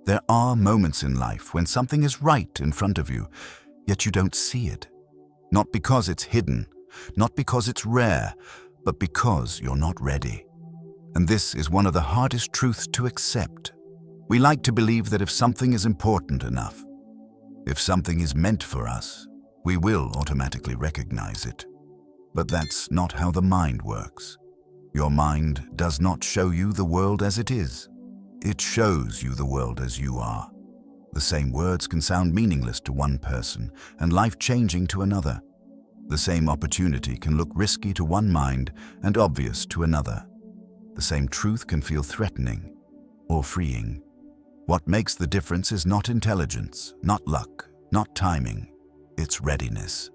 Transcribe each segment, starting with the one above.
There are moments in life when something is right in front of you, yet you don't see it. Not because it's hidden, not because it's rare, but because you're not ready. And this is one of the hardest truths to accept. We like to believe that if something is important enough, if something is meant for us, we will automatically recognize it. But that's not how the mind works. Your mind does not show you the world as it is. It shows you the world as you are. The same words can sound meaningless to one person and life-changing to another. The same opportunity can look risky to one mind and obvious to another. The same truth can feel threatening or freeing. What makes the difference is not intelligence, not luck, not timing. It's readiness.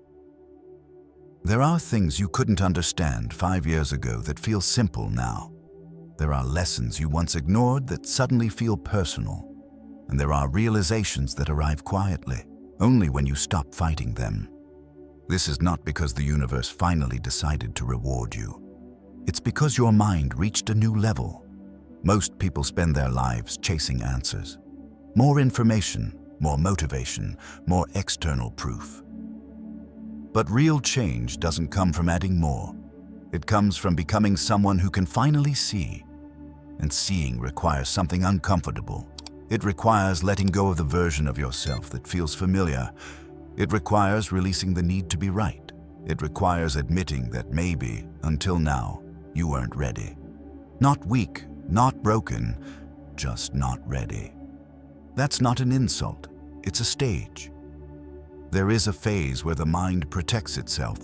There are things you couldn't understand 5 years ago that feel simple now. There are lessons you once ignored that suddenly feel personal. And there are realizations that arrive quietly, only when you stop fighting them. This is not because the universe finally decided to reward you. It's because your mind reached a new level. Most people spend their lives chasing answers. More information, more motivation, more external proof. But real change doesn't come from adding more. It comes from becoming someone who can finally see. And seeing requires something uncomfortable. It requires letting go of the version of yourself that feels familiar. It requires releasing the need to be right. It requires admitting that maybe, until now, you weren't ready. Not weak, not broken, just not ready. That's not an insult, it's a stage. There is a phase where the mind protects itself.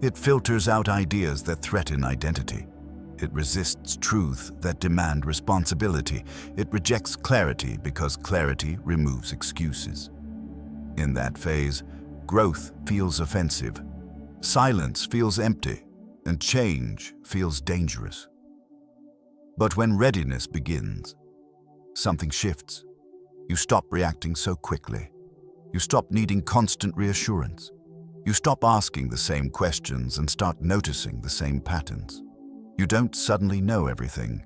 It filters out ideas that threaten identity. It resists truth that demand responsibility. It rejects clarity because clarity removes excuses. In that phase, growth feels offensive, silence feels empty, and change feels dangerous. But when readiness begins, something shifts. You stop reacting so quickly. You stop needing constant reassurance. You stop asking the same questions and start noticing the same patterns. You don't suddenly know everything.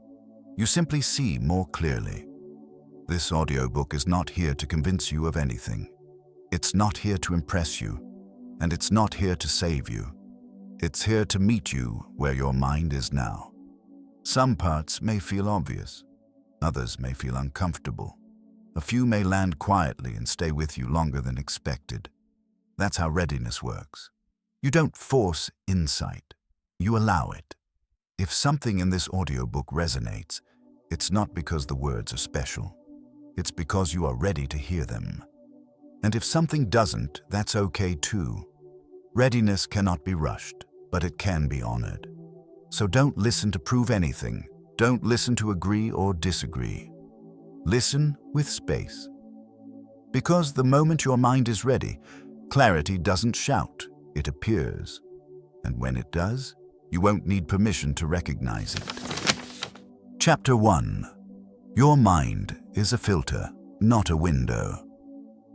You simply see more clearly. This audiobook is not here to convince you of anything. It's not here to impress you, and it's not here to save you. It's here to meet you where your mind is now. Some parts may feel obvious. Others may feel uncomfortable. A few may land quietly and stay with you longer than expected. That's how readiness works. You don't force insight. You allow it. If something in this audiobook resonates, it's not because the words are special. It's because you are ready to hear them. And if something doesn't, that's okay too. Readiness cannot be rushed, but it can be honored. So don't listen to prove anything. Don't listen to agree or disagree. Listen with space. Because the moment your mind is ready, clarity doesn't shout, it appears. And when it does, you won't need permission to recognize it. Chapter 1. Your mind is a filter, not a window.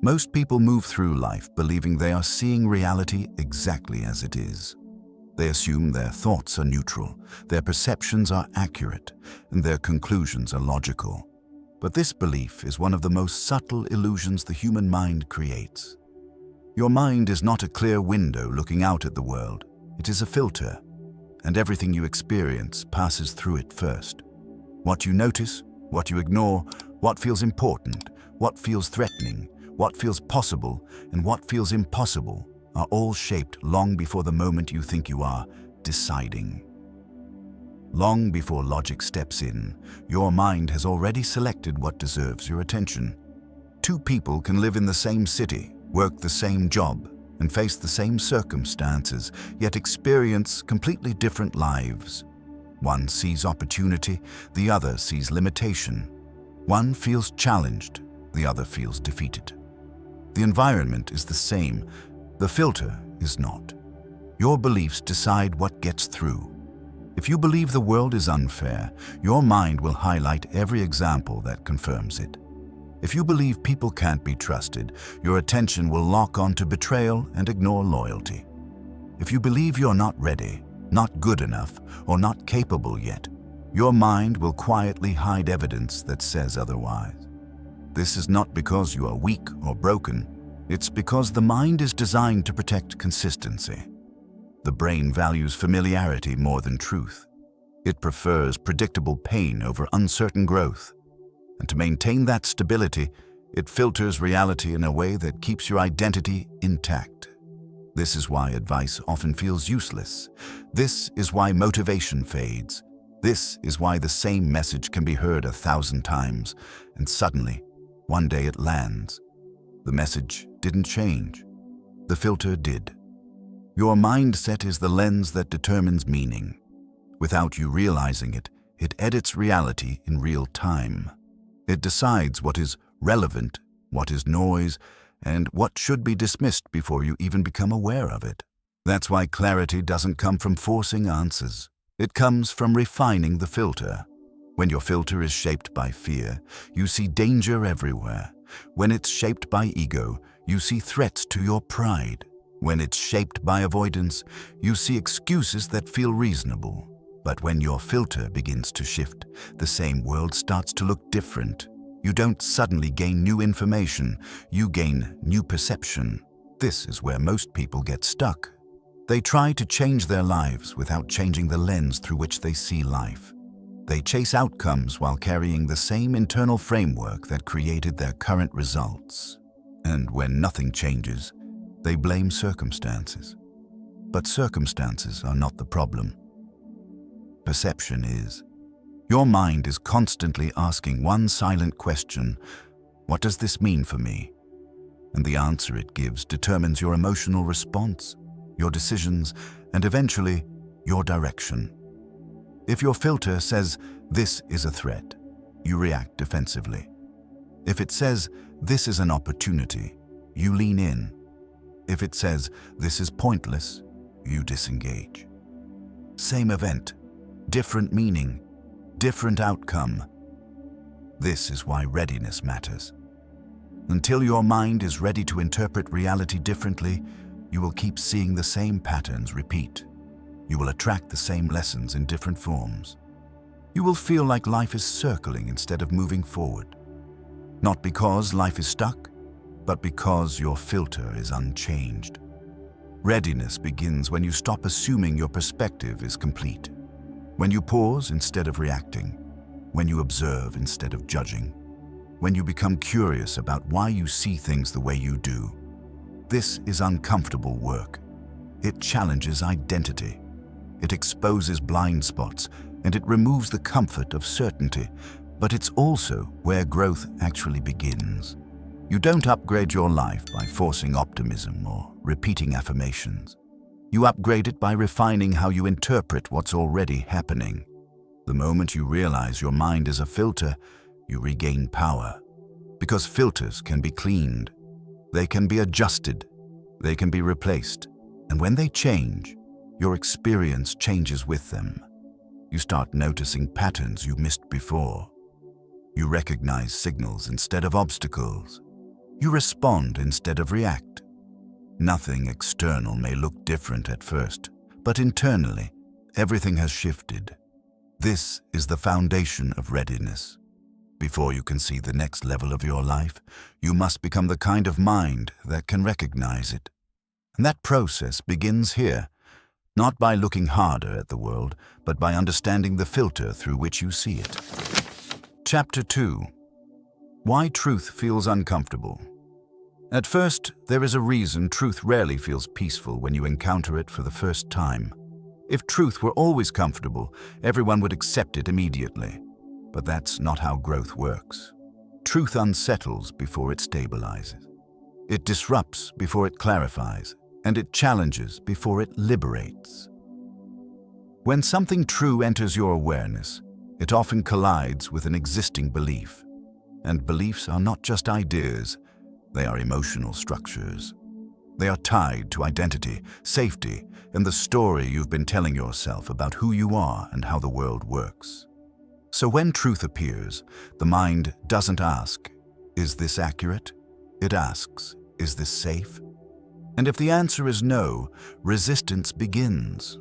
Most people move through life believing they are seeing reality exactly as it is. They assume their thoughts are neutral, their perceptions are accurate, and their conclusions are logical. But this belief is one of the most subtle illusions the human mind creates. Your mind is not a clear window looking out at the world. It is a filter, and everything you experience passes through it first. What you notice, what you ignore, what feels important, what feels threatening, what feels possible, and what feels impossible are all shaped long before the moment you think you are deciding. Long before logic steps in, your mind has already selected what deserves your attention. Two people can live in the same city, work the same job, and face the same circumstances, yet experience completely different lives. One sees opportunity, the other sees limitation. One feels challenged, the other feels defeated. The environment is the same, the filter is not. Your beliefs decide what gets through. If you believe the world is unfair, your mind will highlight every example that confirms it. If you believe people can't be trusted, your attention will lock onto betrayal and ignore loyalty. If you believe you're not ready, not good enough, or not capable yet, your mind will quietly hide evidence that says otherwise. This is not because you are weak or broken. It's because the mind is designed to protect consistency. The brain values familiarity more than truth. It prefers predictable pain over uncertain growth. And to maintain that stability, it filters reality in a way that keeps your identity intact. This is why advice often feels useless. This is why motivation fades. This is why the same message can be heard 1,000 times, and suddenly, one day it lands. The message didn't change. The filter did. Your mindset is the lens that determines meaning. Without you realizing it, it edits reality in real time. It decides what is relevant, what is noise, and what should be dismissed before you even become aware of it. That's why clarity doesn't come from forcing answers. It comes from refining the filter. When your filter is shaped by fear, you see danger everywhere. When it's shaped by ego, you see threats to your pride. When it's shaped by avoidance, you see excuses that feel reasonable. But when your filter begins to shift, the same world starts to look different. You don't suddenly gain new information, you gain new perception. This is where most people get stuck. They try to change their lives without changing the lens through which they see life. They chase outcomes while carrying the same internal framework that created their current results. And when nothing changes, they blame circumstances. But circumstances are not the problem. Perception is. Your mind is constantly asking one silent question: what does this mean for me? And the answer it gives determines your emotional response, your decisions, and eventually, your direction. If your filter says, "This is a threat," you react defensively. If it says, "This is an opportunity," you lean in. If it says, "This is pointless," you disengage. Same event, different meaning, different outcome. This is why readiness matters. Until your mind is ready to interpret reality differently, you will keep seeing the same patterns repeat. You will attract the same lessons in different forms. You will feel like life is circling instead of moving forward. Not because life is stuck, but because your filter is unchanged. Readiness begins when you stop assuming your perspective is complete. When you pause instead of reacting. When you observe instead of judging. When you become curious about why you see things the way you do. This is uncomfortable work. It challenges identity. It exposes blind spots, and it removes the comfort of certainty. But it's also where growth actually begins. You don't upgrade your life by forcing optimism or repeating affirmations. You upgrade it by refining how you interpret what's already happening. The moment you realize your mind is a filter, you regain power. Because filters can be cleaned. They can be adjusted. They can be replaced. And when they change, your experience changes with them. You start noticing patterns you missed before. You recognize signals instead of obstacles. You respond instead of react. Nothing external may look different at first, but internally, everything has shifted. This is the foundation of readiness. Before you can see the next level of your life, you must become the kind of mind that can recognize it. And that process begins here, not by looking harder at the world, but by understanding the filter through which you see it. Chapter 2. Why truth feels uncomfortable. At first, there is a reason truth rarely feels peaceful when you encounter it for the first time. If truth were always comfortable, everyone would accept it immediately. But that's not how growth works. Truth unsettles before it stabilizes. It disrupts before it clarifies, and it challenges before it liberates. When something true enters your awareness, it often collides with an existing belief. And beliefs are not just ideas, they are emotional structures. They are tied to identity, safety, and the story you've been telling yourself about who you are and how the world works. So when truth appears, the mind doesn't ask, "Is this accurate?" It asks, "Is this safe?" And if the answer is no, resistance begins.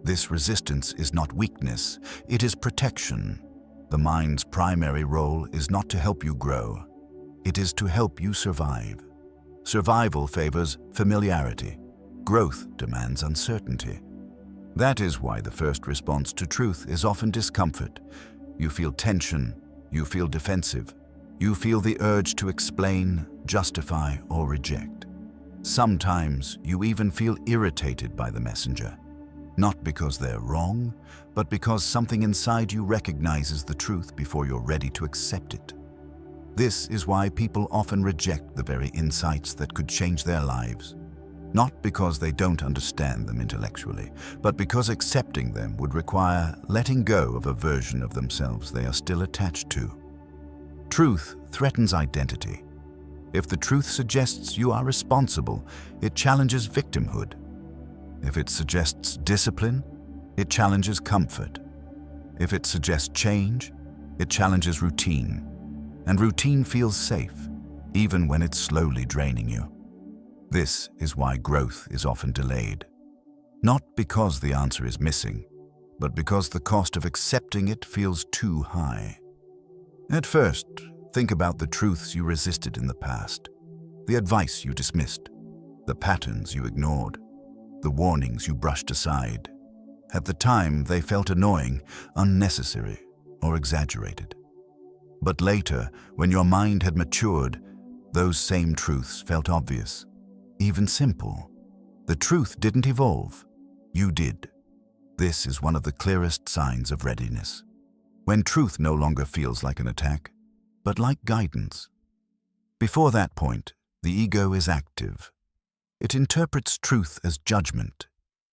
This resistance is not weakness, it is protection. The mind's primary role is not to help you grow. It is to help you survive. Survival favors familiarity. Growth demands uncertainty. That is why the first response to truth is often discomfort. You feel tension, you feel defensive, you feel the urge to explain, justify, or reject. Sometimes you even feel irritated by the messenger, not because they're wrong, but because something inside you recognizes the truth before you're ready to accept it. This is why people often reject the very insights that could change their lives, not because they don't understand them intellectually, but because accepting them would require letting go of a version of themselves they are still attached to. Truth threatens identity. If the truth suggests you are responsible, it challenges victimhood. If it suggests discipline, it challenges comfort. If it suggests change, it challenges routine. And routine feels safe, even when it's slowly draining you. This is why growth is often delayed. Not because the answer is missing, but because the cost of accepting it feels too high. At first, think about the truths you resisted in the past, the advice you dismissed, the patterns you ignored, the warnings you brushed aside. At the time, they felt annoying, unnecessary, or exaggerated. But later, when your mind had matured, those same truths felt obvious, even simple. The truth didn't evolve. You did. This is one of the clearest signs of readiness. When truth no longer feels like an attack, but like guidance. Before that point, the ego is active. It interprets truth as judgment.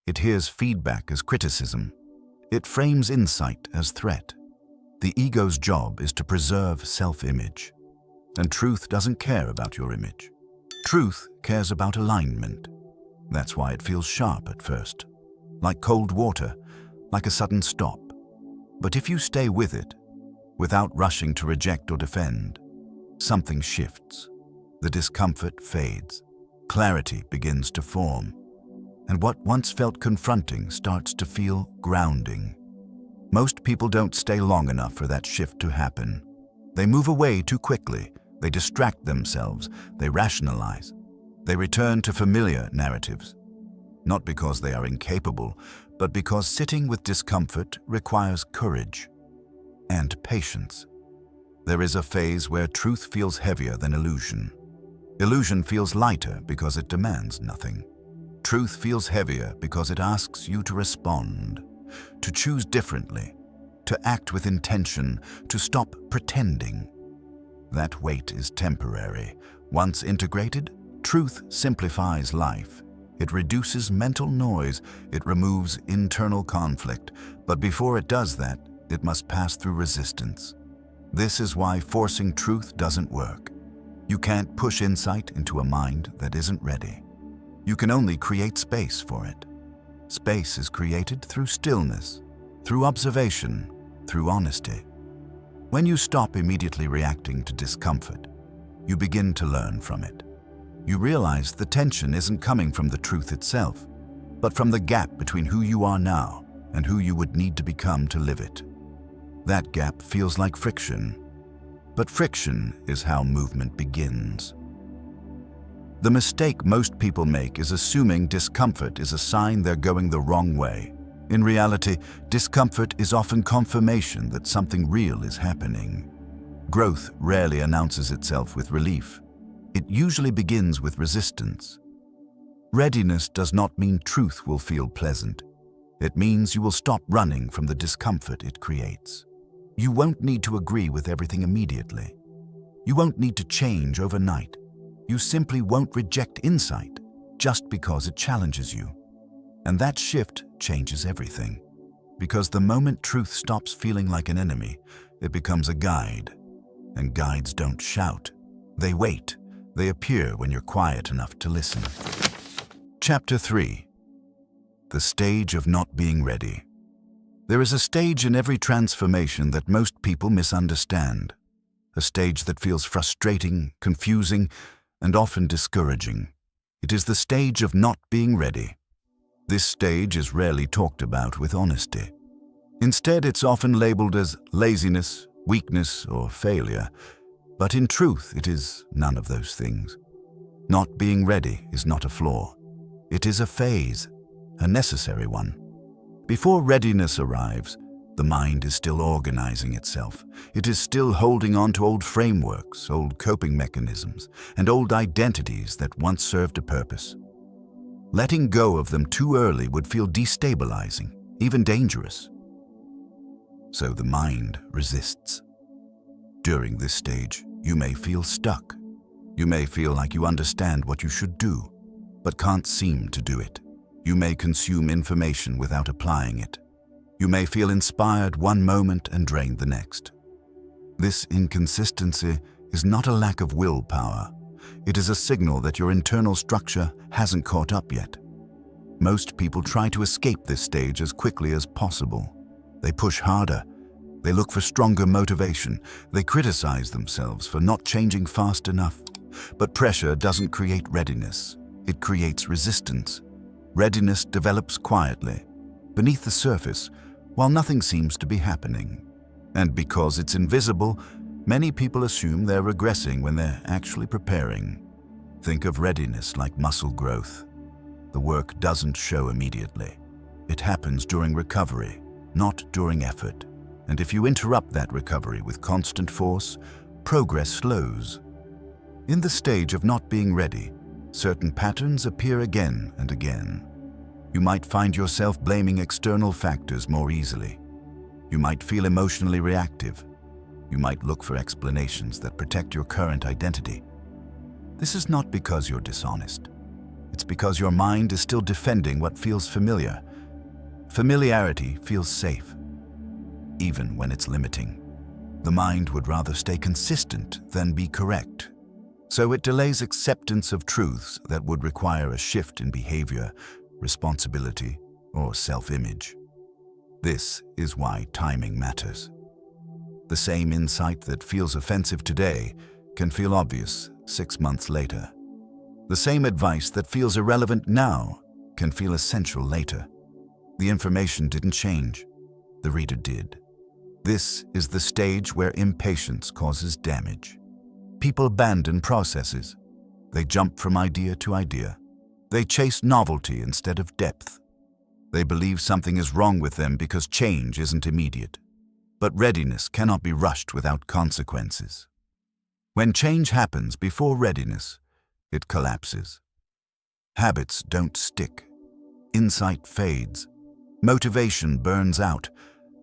It hears feedback as criticism. It frames insight as threat. The ego's job is to preserve self-image. And truth doesn't care about your image. Truth cares about alignment. That's why it feels sharp at first, like cold water, like a sudden stop. But if you stay with it, without rushing to reject or defend, something shifts. The discomfort fades. Clarity begins to form. And what once felt confronting starts to feel grounding. Most people don't stay long enough for that shift to happen. They move away too quickly. They distract themselves. They rationalize. They return to familiar narratives. Not because they are incapable, but because sitting with discomfort requires courage and patience. There is a phase where truth feels heavier than illusion. Illusion feels lighter because it demands nothing. Truth feels heavier because it asks you to respond, to choose differently, to act with intention, to stop pretending. That weight is temporary. Once integrated, truth simplifies life. It reduces mental noise. It removes internal conflict. But before it does that, it must pass through resistance. This is why forcing truth doesn't work. You can't push insight into a mind that isn't ready. You can only create space for it. Space is created through stillness, through observation, through honesty. When you stop immediately reacting to discomfort, you begin to learn from it. You realize the tension isn't coming from the truth itself, but from the gap between who you are now and who you would need to become to live it. That gap feels like friction, but friction is how movement begins. The mistake most people make is assuming discomfort is a sign they're going the wrong way. In reality, discomfort is often confirmation that something real is happening. Growth rarely announces itself with relief. It usually begins with resistance. Readiness does not mean truth will feel pleasant. It means you will stop running from the discomfort it creates. You won't need to agree with everything immediately. You won't need to change overnight. You simply won't reject insight just because it challenges you. And that shift changes everything. Because the moment truth stops feeling like an enemy, it becomes a guide. And guides don't shout. They wait. They appear when you're quiet enough to listen. Chapter 3. The stage of not being ready. There is a stage in every transformation that most people misunderstand. A stage that feels frustrating, confusing, and often discouraging. It is the stage of not being ready. This stage is rarely talked about with honesty. Instead, it's often labeled as laziness, weakness, or failure. But in truth, it is none of those things. Not being ready is not a flaw. It is a phase, a necessary one. Before readiness arrives, the mind is still organizing itself. It is still holding on to old frameworks, old coping mechanisms, and old identities that once served a purpose. Letting go of them too early would feel destabilizing, even dangerous. So the mind resists. During this stage, you may feel stuck. You may feel like you understand what you should do, but can't seem to do it. You may consume information without applying it. You may feel inspired one moment and drained the next. This inconsistency is not a lack of willpower. It is a signal that your internal structure hasn't caught up yet. Most people try to escape this stage as quickly as possible. They push harder. They look for stronger motivation. They criticize themselves for not changing fast enough. But pressure doesn't create readiness. It creates resistance. Readiness develops quietly, beneath the surface, while nothing seems to be happening. And because it's invisible, many people assume they're regressing when they're actually preparing. Think of readiness like muscle growth. The work doesn't show immediately. It happens during recovery, not during effort. And if you interrupt that recovery with constant force, progress slows. In the stage of not being ready, certain patterns appear again and again. You might find yourself blaming external factors more easily. You might feel emotionally reactive. You might look for explanations that protect your current identity. This is not because you're dishonest. It's because your mind is still defending what feels familiar. Familiarity feels safe, even when it's limiting. The mind would rather stay consistent than be correct. So it delays acceptance of truths that would require a shift in behavior, responsibility, or self-image. This is why timing matters. The same insight that feels offensive today can feel obvious 6 months later. The same advice that feels irrelevant now can feel essential later. The information didn't change. The reader did. This is the stage where impatience causes damage. People abandon processes. They jump from idea to idea. They chase novelty instead of depth. They believe something is wrong with them because change isn't immediate. But readiness cannot be rushed without consequences. When change happens before readiness, it collapses. Habits don't stick. Insight fades. Motivation burns out.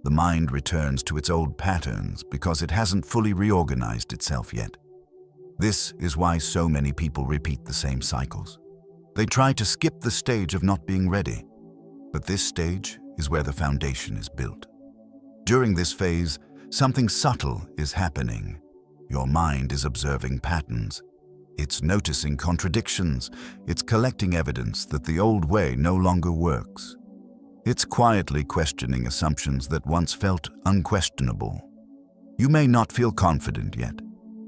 The mind returns to its old patterns because it hasn't fully reorganized itself yet. This is why so many people repeat the same cycles. They try to skip the stage of not being ready, but this stage is where the foundation is built. During this phase, something subtle is happening. Your mind is observing patterns. It's noticing contradictions. It's collecting evidence that the old way no longer works. It's quietly questioning assumptions that once felt unquestionable. You may not feel confident yet,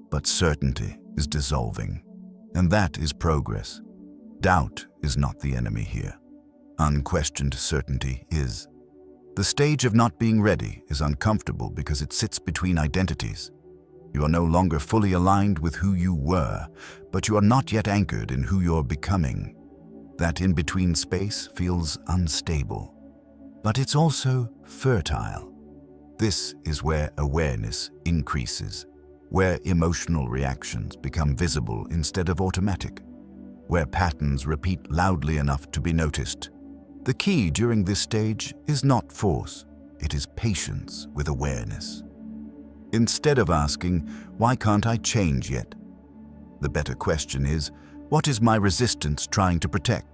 but certainty is dissolving, and that is progress. Doubt is not the enemy here. Unquestioned certainty is. The stage of not being ready is uncomfortable because it sits between identities. You are no longer fully aligned with who you were, but you are not yet anchored in who you're becoming. That in-between space feels unstable. But it's also fertile. This is where awareness increases, where emotional reactions become visible instead of automatic, where patterns repeat loudly enough to be noticed. The key during this stage is not force, it is patience with awareness. Instead of asking, "Why can't I change yet?" the better question is, "What is my resistance trying to protect?"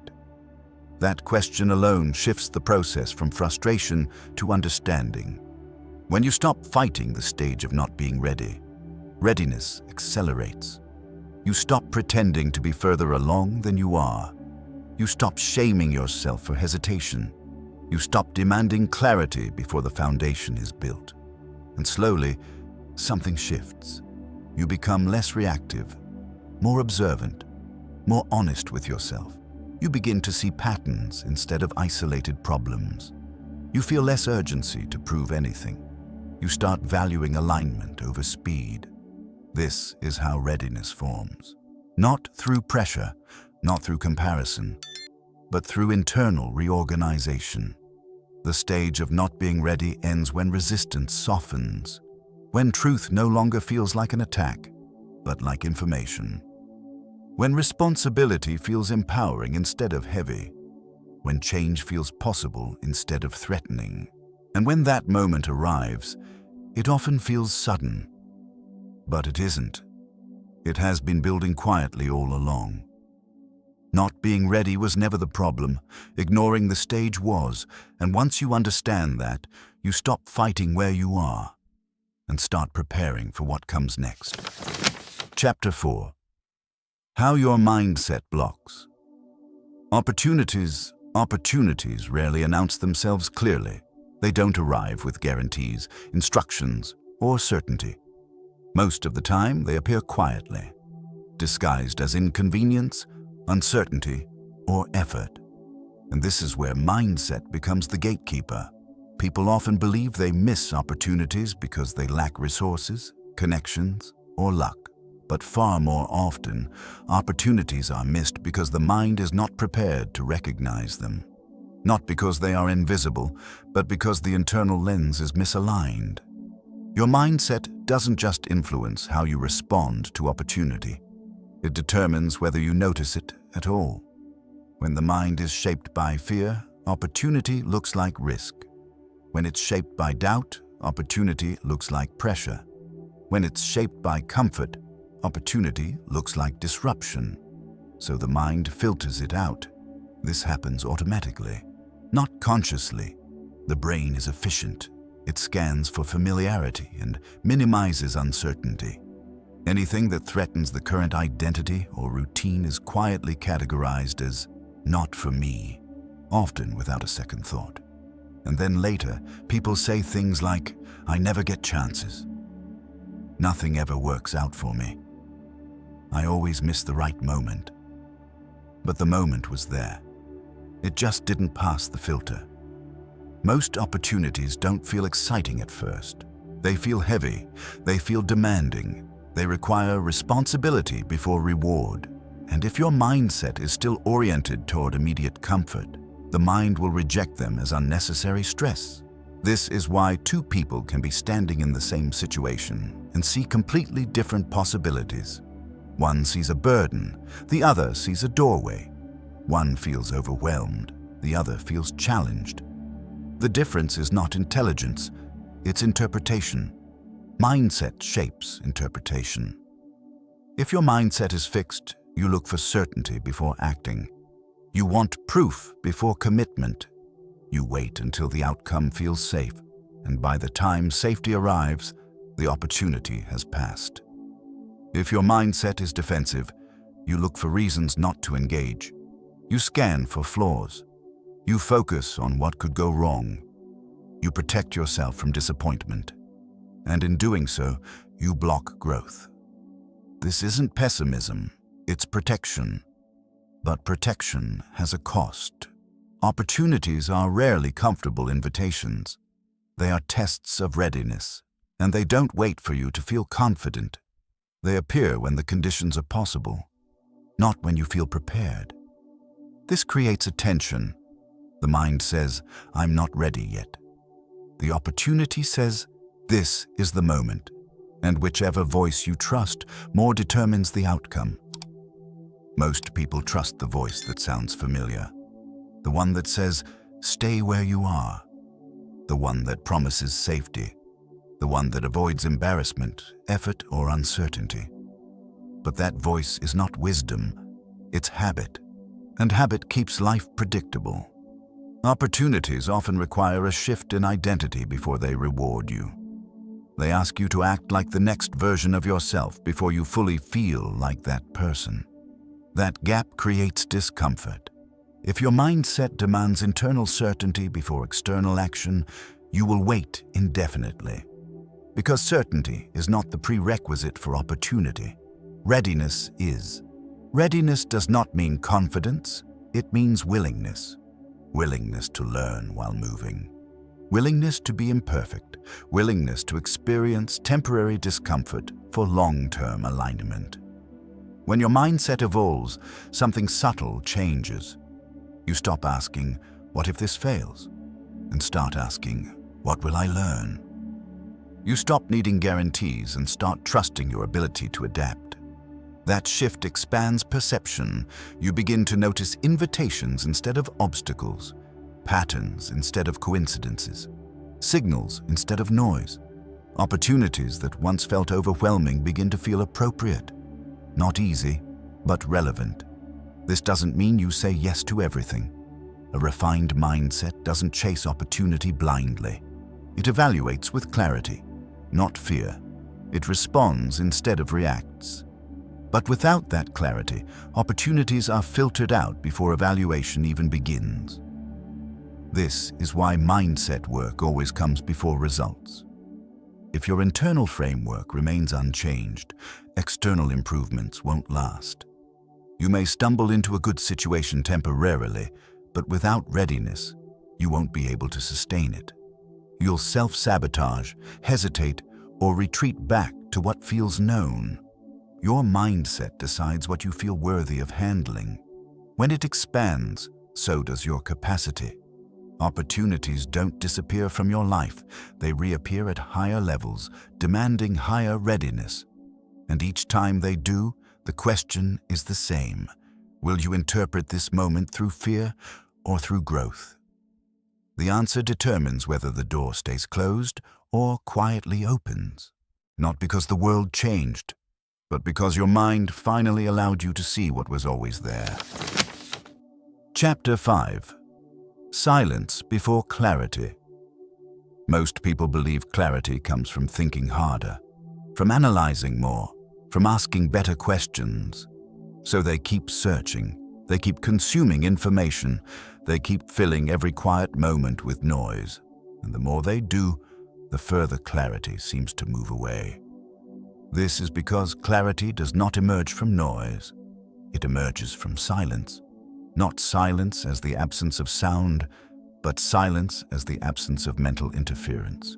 That question alone shifts the process from frustration to understanding. When you stop fighting the stage of not being ready, readiness accelerates. You stop pretending to be further along than you are. You stop shaming yourself for hesitation. You stop demanding clarity before the foundation is built. And slowly, something shifts. You become less reactive, more observant, more honest with yourself. You begin to see patterns instead of isolated problems. You feel less urgency to prove anything. You start valuing alignment over speed. This is how readiness forms. Not through pressure, not through comparison, but through internal reorganization. The stage of not being ready ends when resistance softens, when truth no longer feels like an attack, but like information. When responsibility feels empowering instead of heavy, when change feels possible instead of threatening. And when that moment arrives, it often feels sudden. But it isn't. It has been building quietly all along. Not being ready was never the problem. Ignoring the stage was, and once you understand that, you stop fighting where you are and start preparing for what comes next. Chapter 4. How your mindset blocks. Opportunities rarely announce themselves clearly. They don't arrive with guarantees, instructions, or certainty. Most of the time, they appear quietly, disguised as inconvenience, uncertainty, or effort. And this is where mindset becomes the gatekeeper. People often believe they miss opportunities because they lack resources, connections, or luck. But far more often, opportunities are missed because the mind is not prepared to recognize them. Not because they are invisible, but because the internal lens is misaligned. Your mindset doesn't just influence how you respond to opportunity. It determines whether you notice it at all. When the mind is shaped by fear, opportunity looks like risk. When it's shaped by doubt, opportunity looks like pressure. When it's shaped by comfort, opportunity looks like disruption. So the mind filters it out. This happens automatically, not consciously. The brain is efficient. It scans for familiarity and minimizes uncertainty. Anything that threatens the current identity or routine is quietly categorized as not for me, often without a second thought. And then later, people say things like, "I never get chances. Nothing ever works out for me. I always miss the right moment." But the moment was there. It just didn't pass the filter. Most opportunities don't feel exciting at first. They feel heavy. They feel demanding. They require responsibility before reward. And if your mindset is still oriented toward immediate comfort, the mind will reject them as unnecessary stress. This is why two people can be standing in the same situation and see completely different possibilities. One sees a burden, the other sees a doorway. One feels overwhelmed, the other feels challenged. The difference is not intelligence, it's interpretation. Mindset shapes interpretation. If your mindset is fixed, you look for certainty before acting. You want proof before commitment. You wait until the outcome feels safe, and by the time safety arrives, the opportunity has passed. If your mindset is defensive, you look for reasons not to engage. You scan for flaws. You focus on what could go wrong. You protect yourself from disappointment. And in doing so, you block growth. This isn't pessimism, it's protection. But protection has a cost. Opportunities are rarely comfortable invitations. They are tests of readiness, and they don't wait for you to feel confident. They appear when the conditions are possible, not when you feel prepared. This creates a tension. The mind says, "I'm not ready yet." The opportunity says, "This is the moment." And whichever voice you trust more determines the outcome. Most people trust the voice that sounds familiar. The one that says, "Stay where you are." The one that promises safety. The one that avoids embarrassment, effort, or uncertainty. But that voice is not wisdom, it's habit. And habit keeps life predictable. Opportunities often require a shift in identity before they reward you. They ask you to act like the next version of yourself before you fully feel like that person. That gap creates discomfort. If your mindset demands internal certainty before external action, you will wait indefinitely. Because certainty is not the prerequisite for opportunity. Readiness is. Readiness does not mean confidence, it means willingness. Willingness to learn while moving. Willingness to be imperfect, willingness to experience temporary discomfort for long-term alignment. When your mindset evolves, something subtle changes. You stop asking, "What if this fails?" and start asking, "What will I learn?" You stop needing guarantees and start trusting your ability to adapt. That shift expands perception. You begin to notice invitations instead of obstacles, patterns instead of coincidences, signals instead of noise. Opportunities that once felt overwhelming begin to feel appropriate. Not easy, but relevant. This doesn't mean you say yes to everything. A refined mindset doesn't chase opportunity blindly. It evaluates with clarity, not fear. It responds instead of reacts. But without that clarity, opportunities are filtered out before evaluation even begins. This is why mindset work always comes before results. If your internal framework remains unchanged, external improvements won't last. You may stumble into a good situation temporarily, but without readiness, you won't be able to sustain it. You'll self-sabotage, hesitate, or retreat back to what feels known. Your mindset decides what you feel worthy of handling. When it expands, so does your capacity. Opportunities don't disappear from your life. They reappear at higher levels, demanding higher readiness. And each time they do, the question is the same. Will you interpret this moment through fear or through growth? The answer determines whether the door stays closed or quietly opens. Not because the world changed, but because your mind finally allowed you to see what was always there. Chapter 5. Silence before clarity. Most people believe clarity comes from thinking harder, from analyzing more, from asking better questions. So they keep searching, they keep consuming information, they keep filling every quiet moment with noise. And the more they do, the further clarity seems to move away. This is because clarity does not emerge from noise. It emerges from silence. Not silence as the absence of sound, but silence as the absence of mental interference.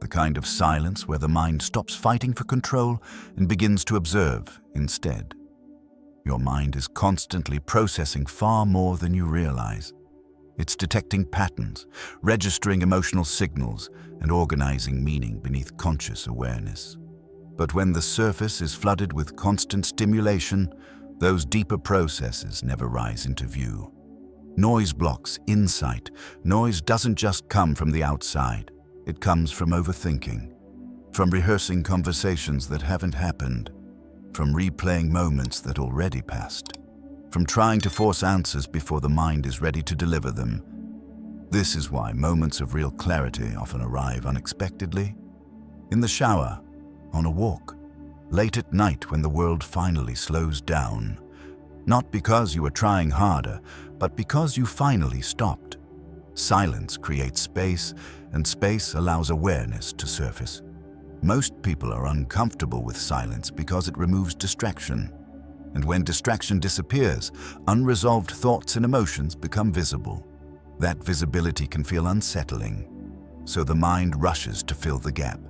The kind of silence where the mind stops fighting for control and begins to observe instead. Your mind is constantly processing far more than you realize. It's detecting patterns, registering emotional signals, and organizing meaning beneath conscious awareness. But when the surface is flooded with constant stimulation, those deeper processes never rise into view. Noise blocks insight. Noise doesn't just come from the outside. It comes from overthinking, from rehearsing conversations that haven't happened, from replaying moments that already passed, from trying to force answers before the mind is ready to deliver them. This is why moments of real clarity often arrive unexpectedly. In the shower, on a walk, late at night when the world finally slows down. Not because you were trying harder, but because you finally stopped. Silence creates space, and space allows awareness to surface. Most people are uncomfortable with silence because it removes distraction. And when distraction disappears, unresolved thoughts and emotions become visible. That visibility can feel unsettling, so the mind rushes to fill the gap.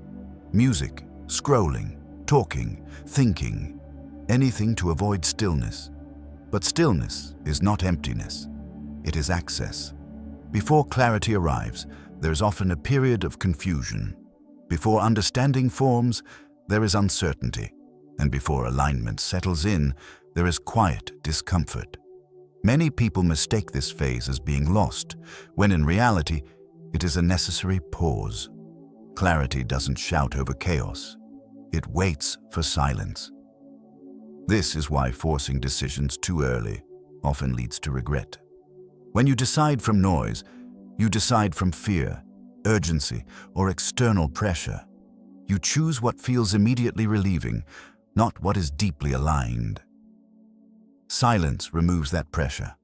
Music, scrolling, talking, thinking, anything to avoid stillness. But stillness is not emptiness. It is access. Before clarity arrives, there is often a period of confusion. Before understanding forms, there is uncertainty. And before alignment settles in, there is quiet discomfort. Many people mistake this phase as being lost, when in reality, it is a necessary pause. Clarity doesn't shout over chaos. It waits for silence. This is why forcing decisions too early often leads to regret. When you decide from noise, you decide from fear, urgency, or external pressure. You choose what feels immediately relieving, not what is deeply aligned. Silence removes that pressure.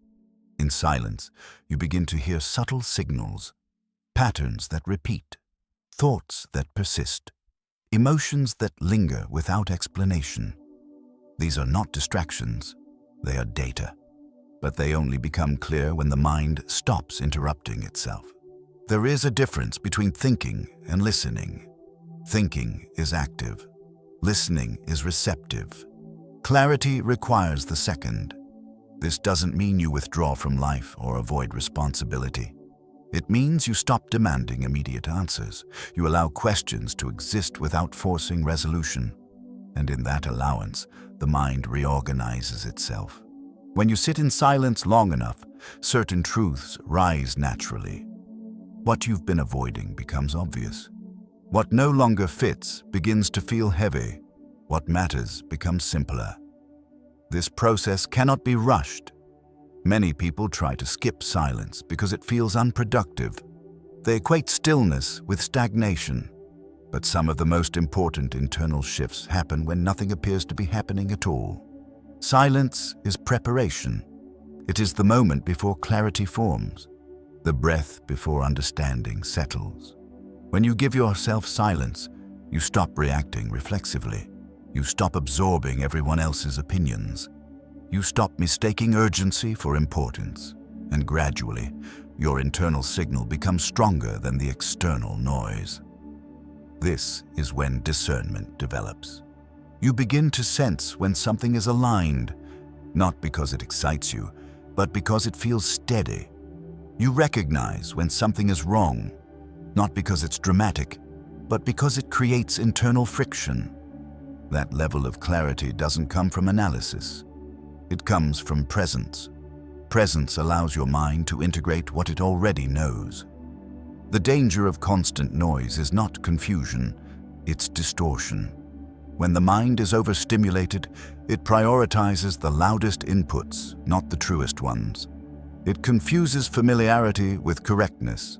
In silence, you begin to hear subtle signals, patterns that repeat, thoughts that persist, emotions that linger without explanation. These are not distractions, they are data. But they only become clear when the mind stops interrupting itself. There is a difference between thinking and listening. Thinking is active. Listening is receptive. Clarity requires the second. This doesn't mean you withdraw from life or avoid responsibility. It means you stop demanding immediate answers. You allow questions to exist without forcing resolution. And in that allowance, the mind reorganizes itself. When you sit in silence long enough, certain truths rise naturally. What you've been avoiding becomes obvious. What no longer fits begins to feel heavy. What matters becomes simpler. This process cannot be rushed. Many people try to skip silence because it feels unproductive. They equate stillness with stagnation. But some of the most important internal shifts happen when nothing appears to be happening at all. Silence is preparation. It is the moment before clarity forms, the breath before understanding settles. When you give yourself silence, you stop reacting reflexively. You stop absorbing everyone else's opinions. You stop mistaking urgency for importance. And gradually, your internal signal becomes stronger than the external noise. This is when discernment develops. You begin to sense when something is aligned, not because it excites you, but because it feels steady. You recognize when something is wrong, not because it's dramatic, but because it creates internal friction. That level of clarity doesn't come from analysis. It comes from presence. Presence allows your mind to integrate what it already knows. The danger of constant noise is not confusion, it's distortion. When the mind is overstimulated, it prioritizes the loudest inputs, not the truest ones. It confuses familiarity with correctness.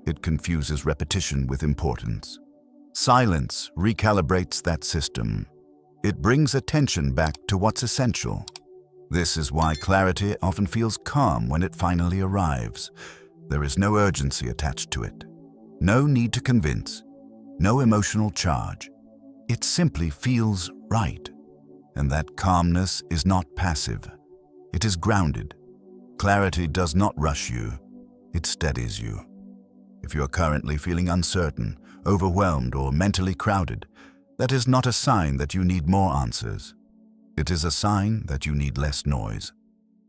It confuses repetition with importance. Silence recalibrates that system. It brings attention back to what's essential. This is why clarity often feels calm when it finally arrives. There is no urgency attached to it. No need to convince. No emotional charge. It simply feels right. And that calmness is not passive. It is grounded. Clarity does not rush you. It steadies you. If you are currently feeling uncertain, overwhelmed, or mentally crowded, that is not a sign that you need more answers. It is a sign that you need less noise,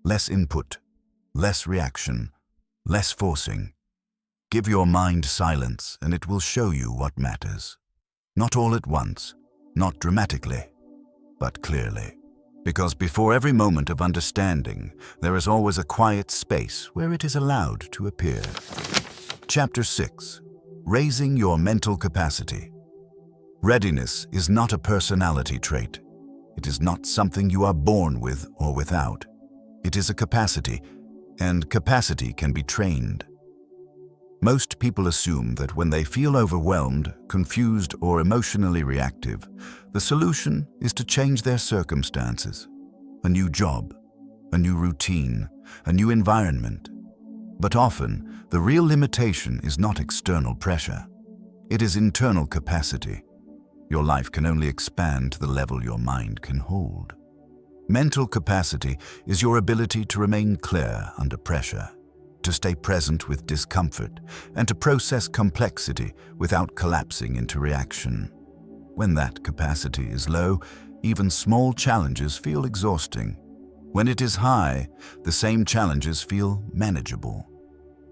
less input, less reaction, less forcing. Give your mind silence and it will show you what matters. Not all at once, not dramatically, but clearly. Because before every moment of understanding, there is always a quiet space where it is allowed to appear. Chapter 6. Raising your mental capacity. Readiness is not a personality trait. It is not something you are born with or without. It is a capacity, and capacity can be trained. Most people assume that when they feel overwhelmed, confused, or emotionally reactive, the solution is to change their circumstances. A new job, a new routine, a new environment. But often, the real limitation is not external pressure. It is internal capacity. Your life can only expand to the level your mind can hold. Mental capacity is your ability to remain clear under pressure, to stay present with discomfort, and to process complexity without collapsing into reaction. When that capacity is low, even small challenges feel exhausting. When it is high, the same challenges feel manageable.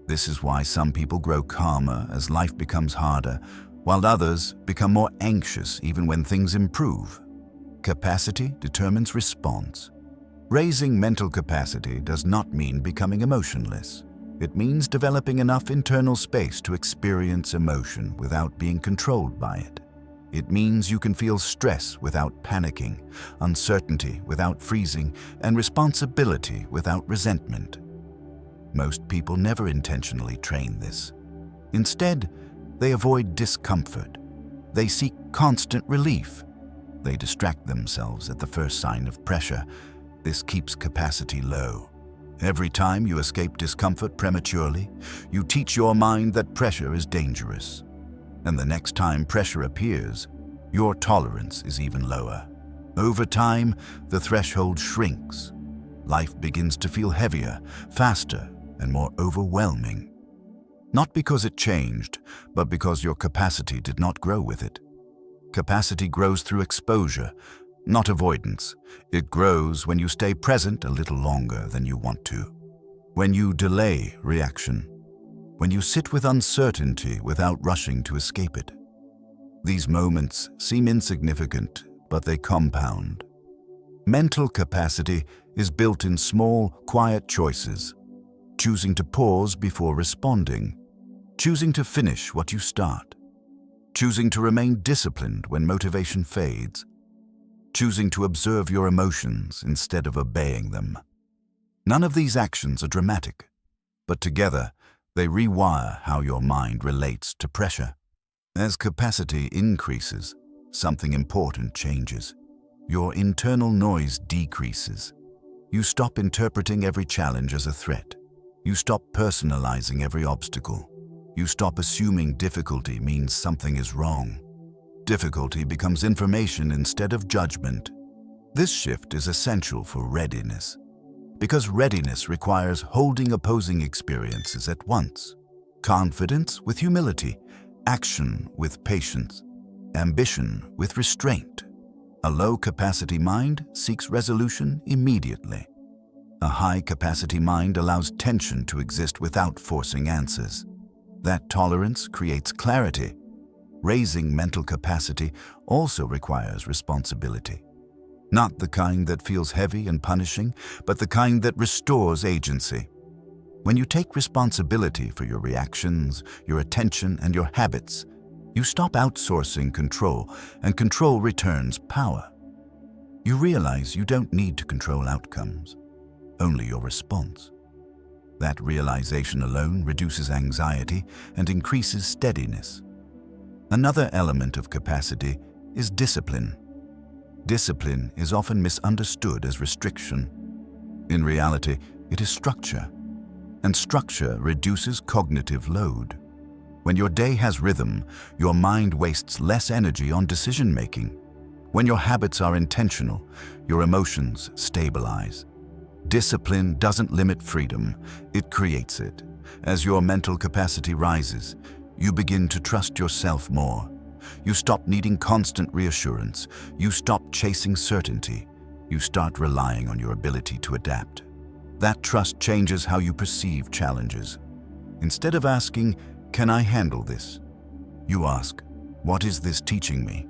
This is why some people grow calmer as life becomes harder, while others become more anxious even when things improve. Capacity determines response. Raising mental capacity does not mean becoming emotionless. It means developing enough internal space to experience emotion without being controlled by it. It means you can feel stress without panicking, uncertainty without freezing, and responsibility without resentment. Most people never intentionally train this. Instead, they avoid discomfort. They seek constant relief. They distract themselves at the first sign of pressure. This keeps capacity low. Every time you escape discomfort prematurely, you teach your mind that pressure is dangerous. And the next time pressure appears, your tolerance is even lower. Over time, the threshold shrinks. Life begins to feel heavier, faster, and more overwhelming. Not because it changed, but because your capacity did not grow with it. Capacity grows through exposure, not avoidance. It grows when you stay present a little longer than you want to, when you delay reaction, when you sit with uncertainty without rushing to escape it. These moments seem insignificant, but they compound. Mental capacity is built in small, quiet choices, choosing to pause before responding, choosing to finish what you start, choosing to remain disciplined when motivation fades, choosing to observe your emotions instead of obeying them. None of these actions are dramatic, but together they rewire how your mind relates to pressure. As capacity increases, something important changes. Your internal noise decreases. You stop interpreting every challenge as a threat. You stop personalizing every obstacle. You stop assuming difficulty means something is wrong. Difficulty becomes information instead of judgment. This shift is essential for readiness, because readiness requires holding opposing experiences at once. Confidence with humility, action with patience, ambition with restraint. A low-capacity mind seeks resolution immediately. A high-capacity mind allows tension to exist without forcing answers. That tolerance creates clarity. Raising mental capacity also requires responsibility. Not the kind that feels heavy and punishing, but the kind that restores agency. When you take responsibility for your reactions, your attention, and your habits, you stop outsourcing control, and control returns power. You realize you don't need to control outcomes, only your response. That realization alone reduces anxiety and increases steadiness. Another element of capacity is discipline. Discipline is often misunderstood as restriction. In reality, it is structure, and structure reduces cognitive load. When your day has rhythm, your mind wastes less energy on decision-making. When your habits are intentional, your emotions stabilize. Discipline doesn't limit freedom, it creates it. As your mental capacity rises, you begin to trust yourself more. You stop needing constant reassurance. You stop chasing certainty. You start relying on your ability to adapt. That trust changes how you perceive challenges. Instead of asking, "Can I handle this?" you ask, "What is this teaching me?"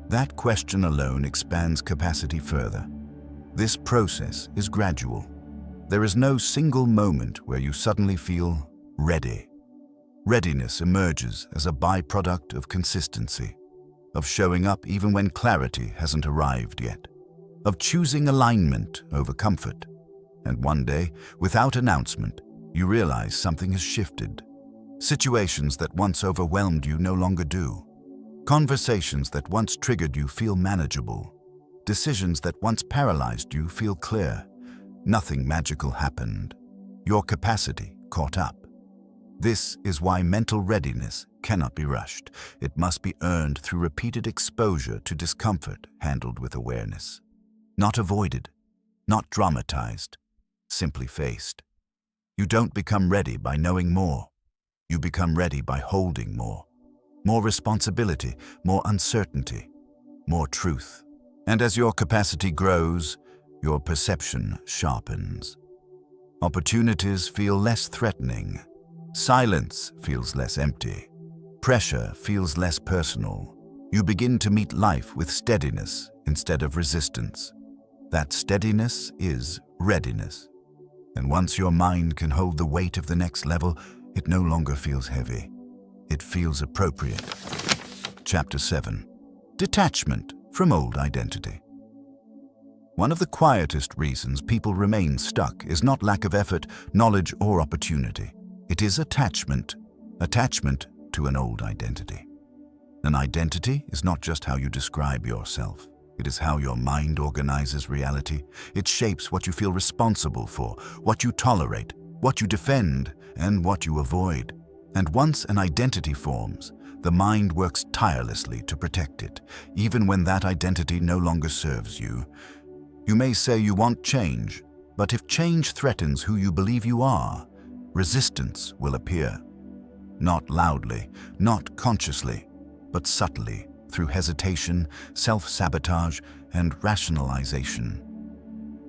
That question alone expands capacity further. This process is gradual. There is no single moment where you suddenly feel ready. Readiness emerges as a byproduct of consistency, of showing up even when clarity hasn't arrived yet, of choosing alignment over comfort. And one day, without announcement, you realize something has shifted. Situations that once overwhelmed you no longer do. Conversations that once triggered you feel manageable. Decisions that once paralyzed you feel clear. Nothing magical happened. Your capacity caught up. This is why mental readiness cannot be rushed. It must be earned through repeated exposure to discomfort handled with awareness. Not avoided, not dramatized, simply faced. You don't become ready by knowing more. You become ready by holding more. More responsibility, more uncertainty, more truth. And as your capacity grows, your perception sharpens. Opportunities feel less threatening. Silence feels less empty. Pressure feels less personal. You begin to meet life with steadiness instead of resistance. That steadiness is readiness. And once your mind can hold the weight of the next level, it no longer feels heavy. It feels appropriate. Chapter 7. Detachment from old identity. One of the quietest reasons people remain stuck is not lack of effort, knowledge, or opportunity. It is attachment. Attachment to an old identity. An identity is not just how you describe yourself. It is how your mind organizes reality. It shapes what you feel responsible for, what you tolerate, what you defend, and what you avoid. And once an identity forms, the mind works tirelessly to protect it, even when that identity no longer serves you. You may say you want change, but if change threatens who you believe you are, resistance will appear. Not loudly, not consciously, but subtly, through hesitation, self-sabotage, and rationalization.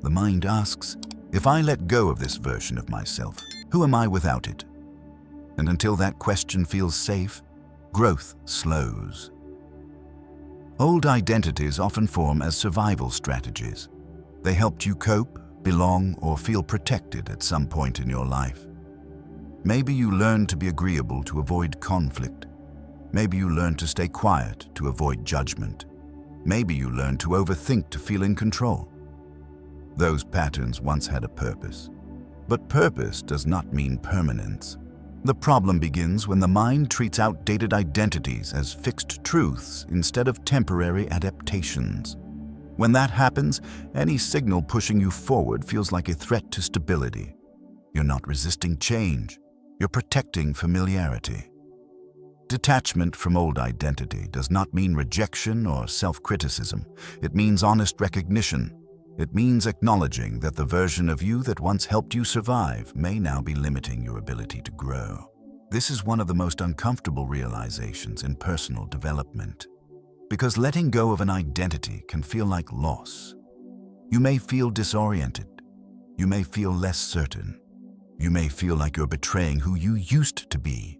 The mind asks, if I let go of this version of myself, who am I without it? And until that question feels safe, growth slows. Old identities often form as survival strategies. They helped you cope, belong, or feel protected at some point in your life. Maybe you learned to be agreeable to avoid conflict. Maybe you learned to stay quiet to avoid judgment. Maybe you learned to overthink to feel in control. Those patterns once had a purpose. But purpose does not mean permanence. The problem begins when the mind treats outdated identities as fixed truths instead of temporary adaptations. When that happens, any signal pushing you forward feels like a threat to stability. You're not resisting change. You're protecting familiarity. Detachment from old identity does not mean rejection or self-criticism. It means honest recognition. It means acknowledging that the version of you that once helped you survive may now be limiting your ability to grow. This is one of the most uncomfortable realizations in personal development, because letting go of an identity can feel like loss. You may feel disoriented. You may feel less certain. You may feel like you're betraying who you used to be.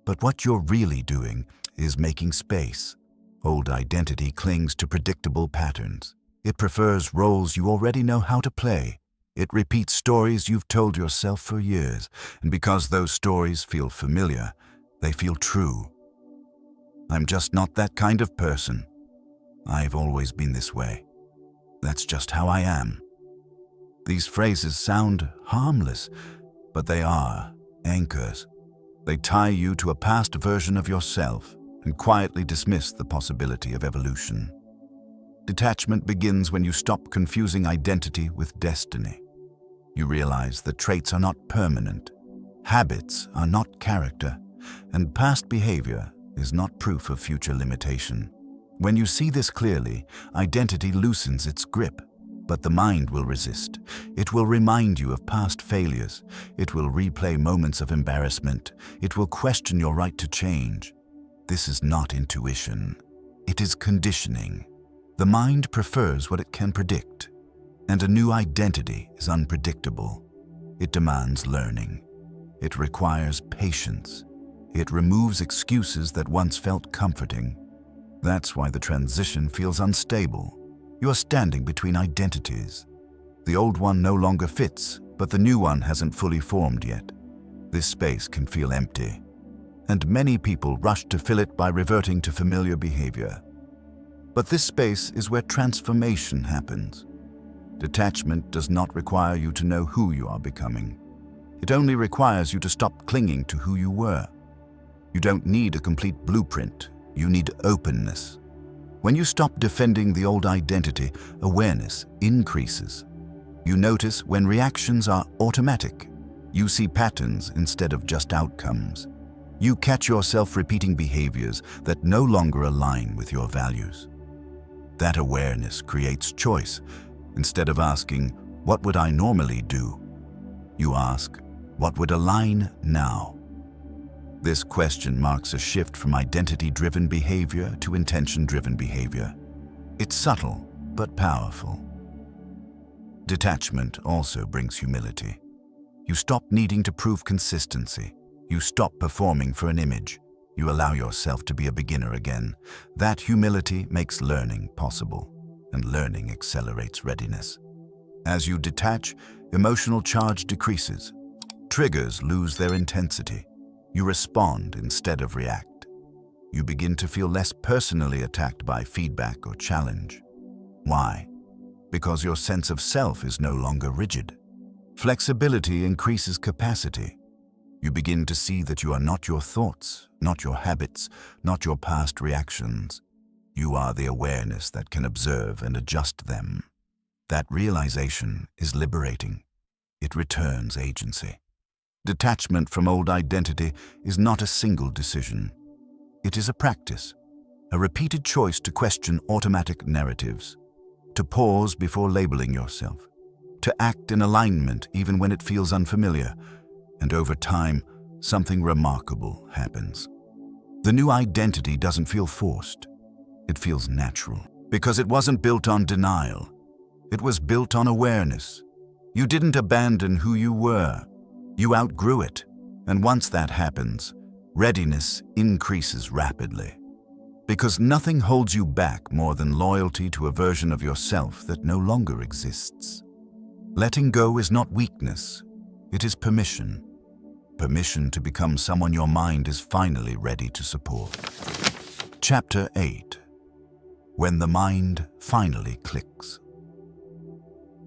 But what you're really doing is making space. Old identity clings to predictable patterns. It prefers roles you already know how to play. It repeats stories you've told yourself for years, and because those stories feel familiar, they feel true. I'm just not that kind of person. I've always been this way. That's just how I am. These phrases sound harmless, but they are anchors. They tie you to a past version of yourself and quietly dismiss the possibility of evolution. Detachment begins when you stop confusing identity with destiny. You realize that traits are not permanent, habits are not character, and past behavior is not proof of future limitation. When you see this clearly, identity loosens its grip, but the mind will resist. It will remind you of past failures. It will replay moments of embarrassment. It will question your right to change. This is not intuition. It is conditioning. The mind prefers what it can predict, and a new identity is unpredictable. It demands learning. It requires patience. It removes excuses that once felt comforting. That's why the transition feels unstable. You are standing between identities. The old one no longer fits, but the new one hasn't fully formed yet. This space can feel empty, and many people rush to fill it by reverting to familiar behavior. But this space is where transformation happens. Detachment does not require you to know who you are becoming. It only requires you to stop clinging to who you were. You don't need a complete blueprint. You need openness. When you stop defending the old identity, awareness increases. You notice when reactions are automatic. You see patterns instead of just outcomes. You catch yourself repeating behaviors that no longer align with your values. That awareness creates choice. Instead of asking, "What would I normally do?" you ask, "What would align now?" This question marks a shift from identity-driven behavior to intention-driven behavior. It's subtle, but powerful. Detachment also brings humility. You stop needing to prove consistency. You stop performing for an image. You allow yourself to be a beginner again. That humility makes learning possible, and learning accelerates readiness. As you detach, emotional charge decreases. Triggers lose their intensity. You respond instead of react. You begin to feel less personally attacked by feedback or challenge. Why? Because your sense of self is no longer rigid. Flexibility increases capacity. You begin to see that you are not your thoughts, not your habits, not your past reactions. You are the awareness that can observe and adjust them. That realization is liberating. It returns agency. Detachment from old identity is not a single decision. It is a practice, a repeated choice to question automatic narratives, to pause before labeling yourself, to act in alignment even when it feels unfamiliar. And over time, something remarkable happens. The new identity doesn't feel forced. It feels natural, because it wasn't built on denial. It was built on awareness. You didn't abandon who you were. You outgrew it. And once that happens, readiness increases rapidly. Because nothing holds you back more than loyalty to a version of yourself that no longer exists. Letting go is not weakness. It is permission. Permission to become someone your mind is finally ready to support. Chapter 8. When the mind finally clicks.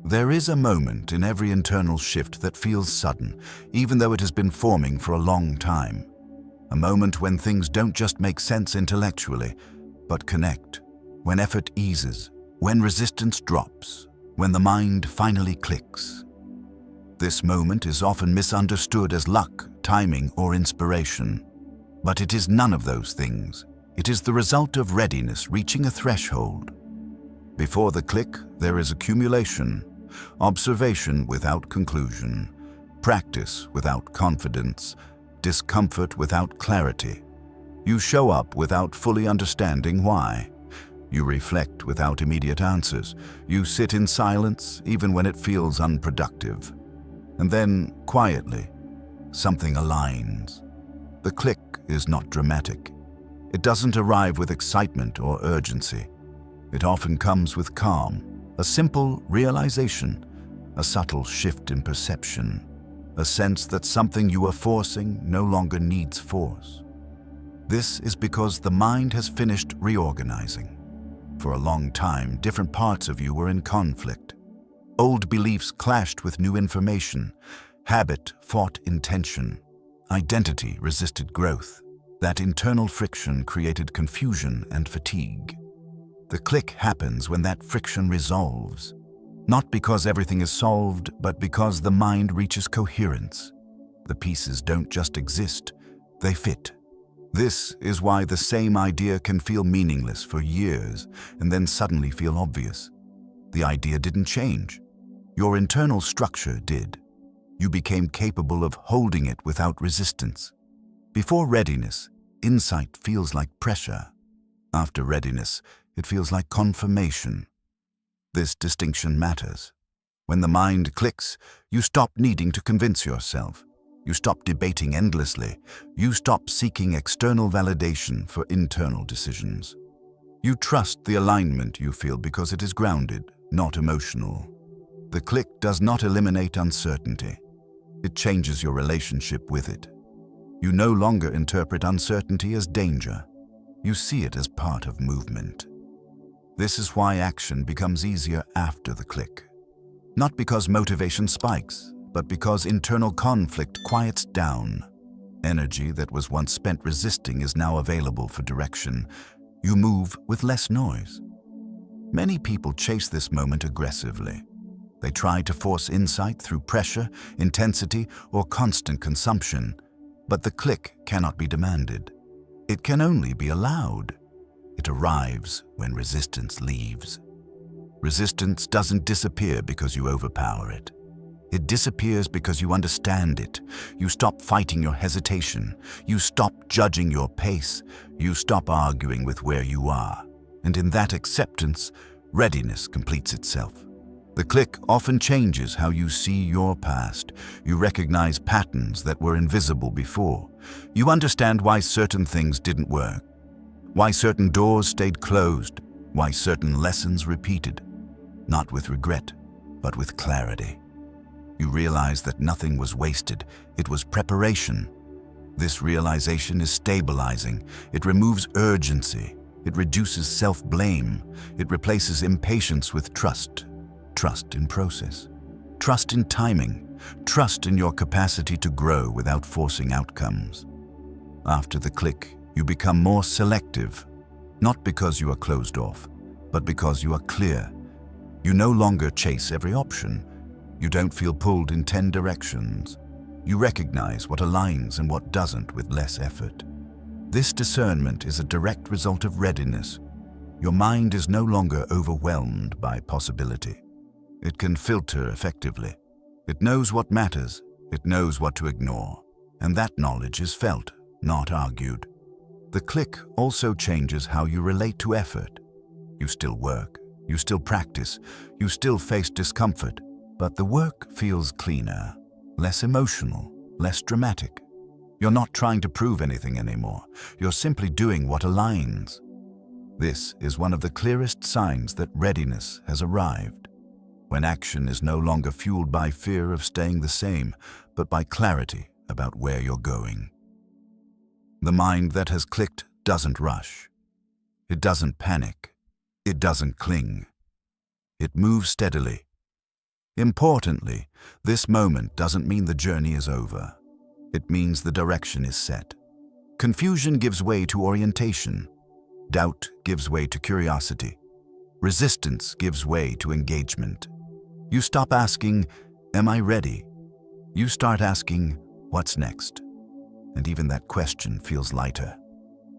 There is a moment in every internal shift that feels sudden, even though it has been forming for a long time. A moment when things don't just make sense intellectually, but connect. When effort eases, when resistance drops, when the mind finally clicks. This moment is often misunderstood as luck, timing, or inspiration. But it is none of those things. It is the result of readiness reaching a threshold. Before the click, there is accumulation, observation without conclusion, practice without confidence, discomfort without clarity. You show up without fully understanding why. You reflect without immediate answers. You sit in silence even when it feels unproductive. And then, quietly, something aligns. The click is not dramatic. It doesn't arrive with excitement or urgency. It often comes with calm, a simple realization, a subtle shift in perception, a sense that something you are forcing no longer needs force. This is because the mind has finished reorganizing. For a long time, different parts of you were in conflict. Old beliefs clashed with new information. Habit fought intention. Identity resisted growth. That internal friction created confusion and fatigue. The click happens when that friction resolves. Not because everything is solved, but because the mind reaches coherence. The pieces don't just exist, they fit. This is why the same idea can feel meaningless for years and then suddenly feel obvious. The idea didn't change. Your internal structure did. You became capable of holding it without resistance. Before readiness, insight feels like pressure. After readiness, it feels like confirmation. This distinction matters. When the mind clicks, you stop needing to convince yourself. You stop debating endlessly. You stop seeking external validation for internal decisions. You trust the alignment you feel because it is grounded, not emotional. The click does not eliminate uncertainty. It changes your relationship with it. You no longer interpret uncertainty as danger. You see it as part of movement. This is why action becomes easier after the click. Not because motivation spikes, but because internal conflict quiets down. Energy that was once spent resisting is now available for direction. You move with less noise. Many people chase this moment aggressively. They try to force insight through pressure, intensity, or constant consumption. But the click cannot be demanded. It can only be allowed. It arrives when resistance leaves. Resistance doesn't disappear because you overpower it. It disappears because you understand it. You stop fighting your hesitation. You stop judging your pace. You stop arguing with where you are. And in that acceptance, readiness completes itself. The click often changes how you see your past. You recognize patterns that were invisible before. You understand why certain things didn't work, why certain doors stayed closed, why certain lessons repeated. Not with regret, but with clarity. You realize that nothing was wasted. It was preparation. This realization is stabilizing. It removes urgency. It reduces self-blame. It replaces impatience with trust. Trust in process. Trust in timing. Trust in your capacity to grow without forcing outcomes. After the click, you become more selective. Not because you are closed off, but because you are clear. You no longer chase every option. You don't feel pulled in 10 directions. You recognize what aligns and what doesn't with less effort. This discernment is a direct result of readiness. Your mind is no longer overwhelmed by possibility. It can filter effectively. It knows what matters. It knows what to ignore. And that knowledge is felt, not argued. The click also changes how you relate to effort. You still work, you still practice, you still face discomfort, but the work feels cleaner, less emotional, less dramatic. You're not trying to prove anything anymore. You're simply doing what aligns. This is one of the clearest signs that readiness has arrived, when action is no longer fueled by fear of staying the same, but by clarity about where you're going. The mind that has clicked doesn't rush. It doesn't panic. It doesn't cling. It moves steadily. Importantly, this moment doesn't mean the journey is over. It means the direction is set. Confusion gives way to orientation. Doubt gives way to curiosity. Resistance gives way to engagement. You stop asking, "Am I ready?" You start asking, "What's next?" And even that question feels lighter.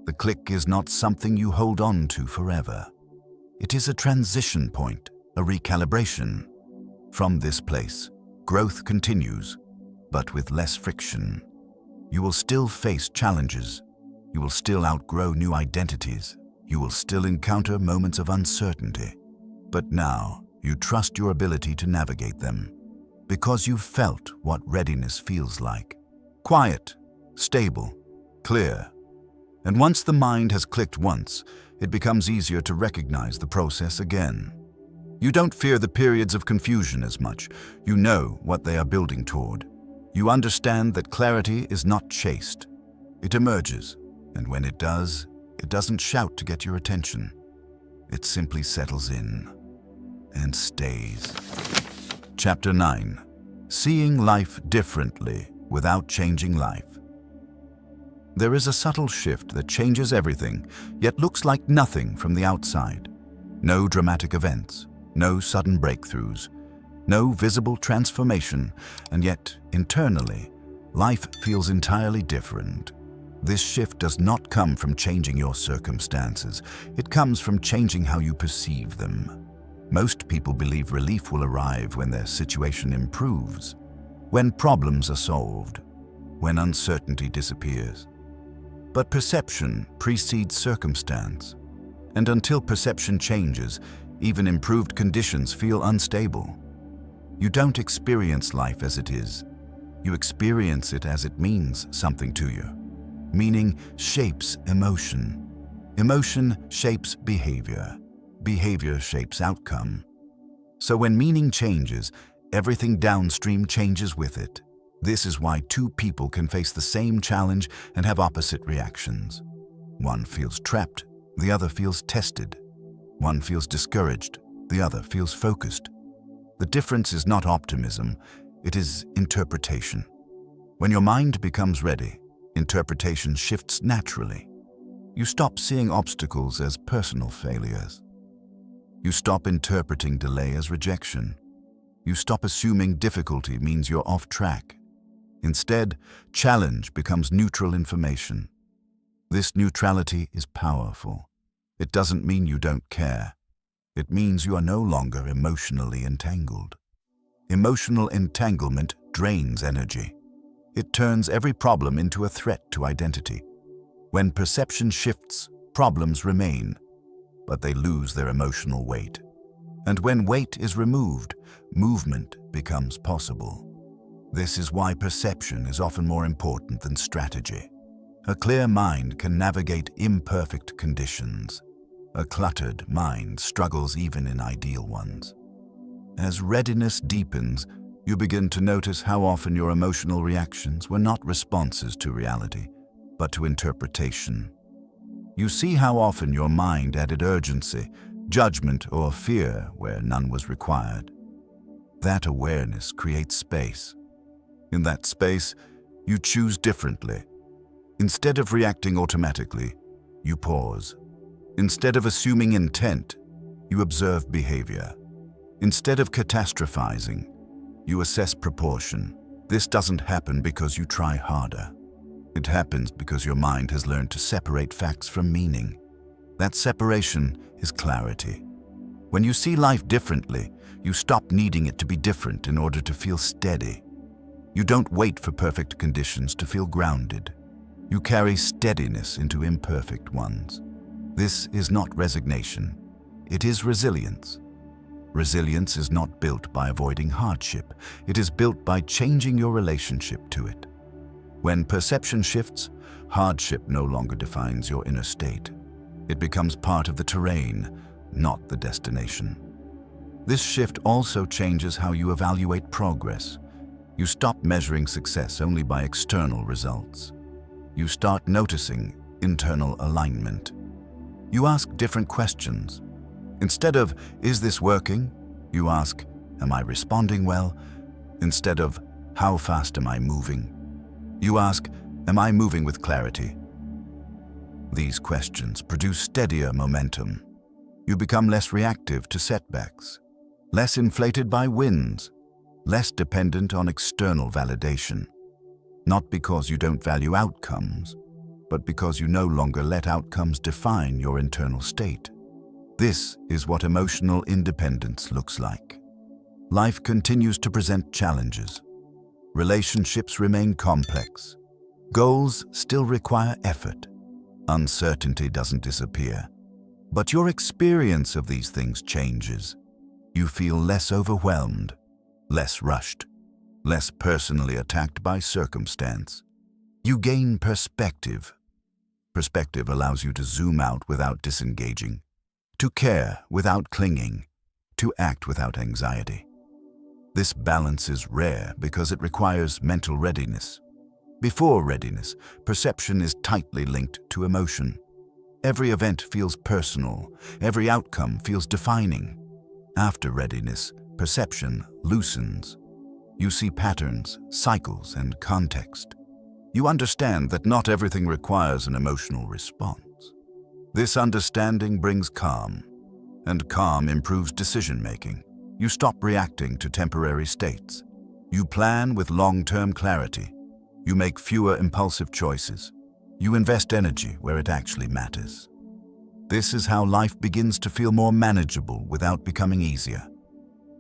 The click is not something you hold on to forever. It is a transition point, a recalibration. From this place, growth continues, but with less friction. You will still face challenges. You will still outgrow new identities. You will still encounter moments of uncertainty. But now, you trust your ability to navigate them, because you've felt what readiness feels like. Quiet, stable, clear. And once the mind has clicked once, it becomes easier to recognize the process again. You don't fear the periods of confusion as much. You know what they are building toward. You understand that clarity is not chased. It emerges, and when it does, it doesn't shout to get your attention. It simply settles in and stays. Chapter 9. Seeing life differently without changing life. There is a subtle shift that changes everything, yet looks like nothing from the outside. No dramatic events, no sudden breakthroughs, no visible transformation, and yet, internally, life feels entirely different. This shift does not come from changing your circumstances. It comes from changing how you perceive them. Most people believe relief will arrive when their situation improves, when problems are solved, when uncertainty disappears. But perception precedes circumstance, and until perception changes, even improved conditions feel unstable. You don't experience life as it is. You experience it as it means something to you. Meaning shapes emotion. Emotion shapes behavior. Behavior shapes outcome. So when meaning changes, everything downstream changes with it. This is why two people can face the same challenge and have opposite reactions. One feels trapped, the other feels tested. One feels discouraged, the other feels focused. The difference is not optimism, it is interpretation. When your mind becomes ready, interpretation shifts naturally. You stop seeing obstacles as personal failures. You stop interpreting delay as rejection. You stop assuming difficulty means you're off track. Instead, challenge becomes neutral information. This neutrality is powerful. It doesn't mean you don't care. It means you are no longer emotionally entangled. Emotional entanglement drains energy. It turns every problem into a threat to identity. When perception shifts, problems remain, but they lose their emotional weight. And when weight is removed, movement becomes possible. This is why perception is often more important than strategy. A clear mind can navigate imperfect conditions. A cluttered mind struggles even in ideal ones. As readiness deepens, you begin to notice how often your emotional reactions were not responses to reality, but to interpretation. You see how often your mind added urgency, judgment, or fear where none was required. That awareness creates space. In that space, you choose differently. Instead of reacting automatically, you pause. Instead of assuming intent, you observe behavior. Instead of catastrophizing, you assess proportion. This doesn't happen because you try harder. It happens because your mind has learned to separate facts from meaning. That separation is clarity. When you see life differently, you stop needing it to be different in order to feel steady. You don't wait for perfect conditions to feel grounded. You carry steadiness into imperfect ones. This is not resignation. It is resilience. Resilience is not built by avoiding hardship. It is built by changing your relationship to it. When perception shifts, hardship no longer defines your inner state. It becomes part of the terrain, not the destination. This shift also changes how you evaluate progress. You stop measuring success only by external results. You start noticing internal alignment. You ask different questions. Instead of, "Is this working?" you ask, "Am I responding well?" Instead of, "How fast am I moving?" you ask, "Am I moving with clarity?" These questions produce steadier momentum. You become less reactive to setbacks, less inflated by wins, less dependent on external validation. Not because you don't value outcomes, but because you no longer let outcomes define your internal state. This is what emotional independence looks like. Life continues to present challenges. Relationships remain complex. Goals still require effort. Uncertainty doesn't disappear. But your experience of these things changes. You feel less overwhelmed, less rushed, less personally attacked by circumstance. You gain perspective. Perspective allows you to zoom out without disengaging, to care without clinging, to act without anxiety. This balance is rare because it requires mental readiness. Before readiness, perception is tightly linked to emotion. Every event feels personal, every outcome feels defining. After readiness, perception loosens. You see patterns, cycles, and context. You understand that not everything requires an emotional response. This understanding brings calm, and calm improves decision-making. You stop reacting to temporary states. You plan with long-term clarity. You make fewer impulsive choices. You invest energy where it actually matters. This is how life begins to feel more manageable without becoming easier.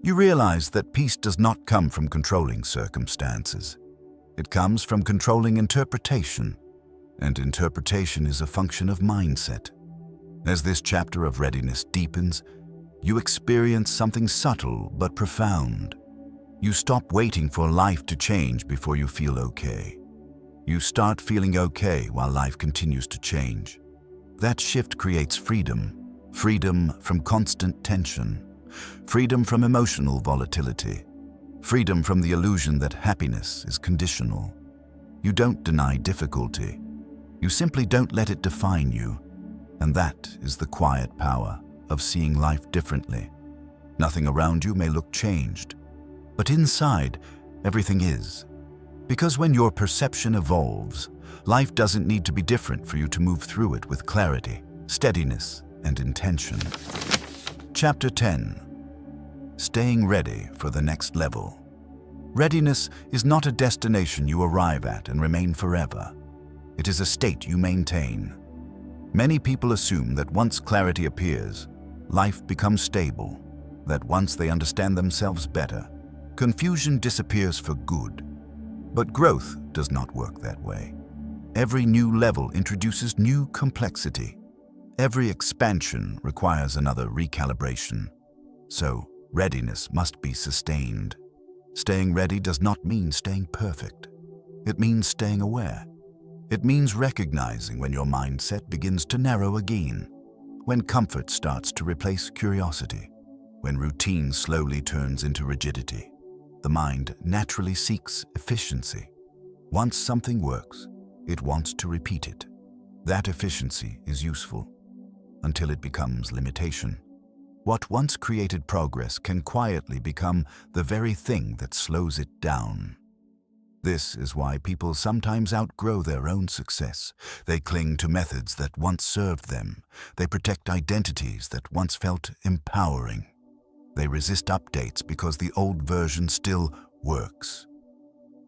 You realize that peace does not come from controlling circumstances. It comes from controlling interpretation, and interpretation is a function of mindset. As this chapter of readiness deepens, you experience something subtle but profound. You stop waiting for life to change before you feel okay. You start feeling okay while life continues to change. That shift creates freedom. Freedom from constant tension. Freedom from emotional volatility. Freedom from the illusion that happiness is conditional. You don't deny difficulty. You simply don't let it define you. And that is the quiet power of seeing life differently. Nothing around you may look changed, but inside, everything is. Because when your perception evolves, life doesn't need to be different for you to move through it with clarity, steadiness, and intention. Chapter 10. Staying ready for the next level. Readiness is not a destination you arrive at and remain forever. It is a state you maintain. Many people assume that once clarity appears, life becomes stable, that once they understand themselves better, confusion disappears for good. But growth does not work that way. Every new level introduces new complexity. Every expansion requires another recalibration. So, readiness must be sustained. Staying ready does not mean staying perfect. It means staying aware. It means recognizing when your mindset begins to narrow again, when comfort starts to replace curiosity, when routine slowly turns into rigidity. The mind naturally seeks efficiency. Once something works, it wants to repeat it. That efficiency is useful until it becomes limitation. What once created progress can quietly become the very thing that slows it down. This is why people sometimes outgrow their own success. They cling to methods that once served them. They protect identities that once felt empowering. They resist updates because the old version still works.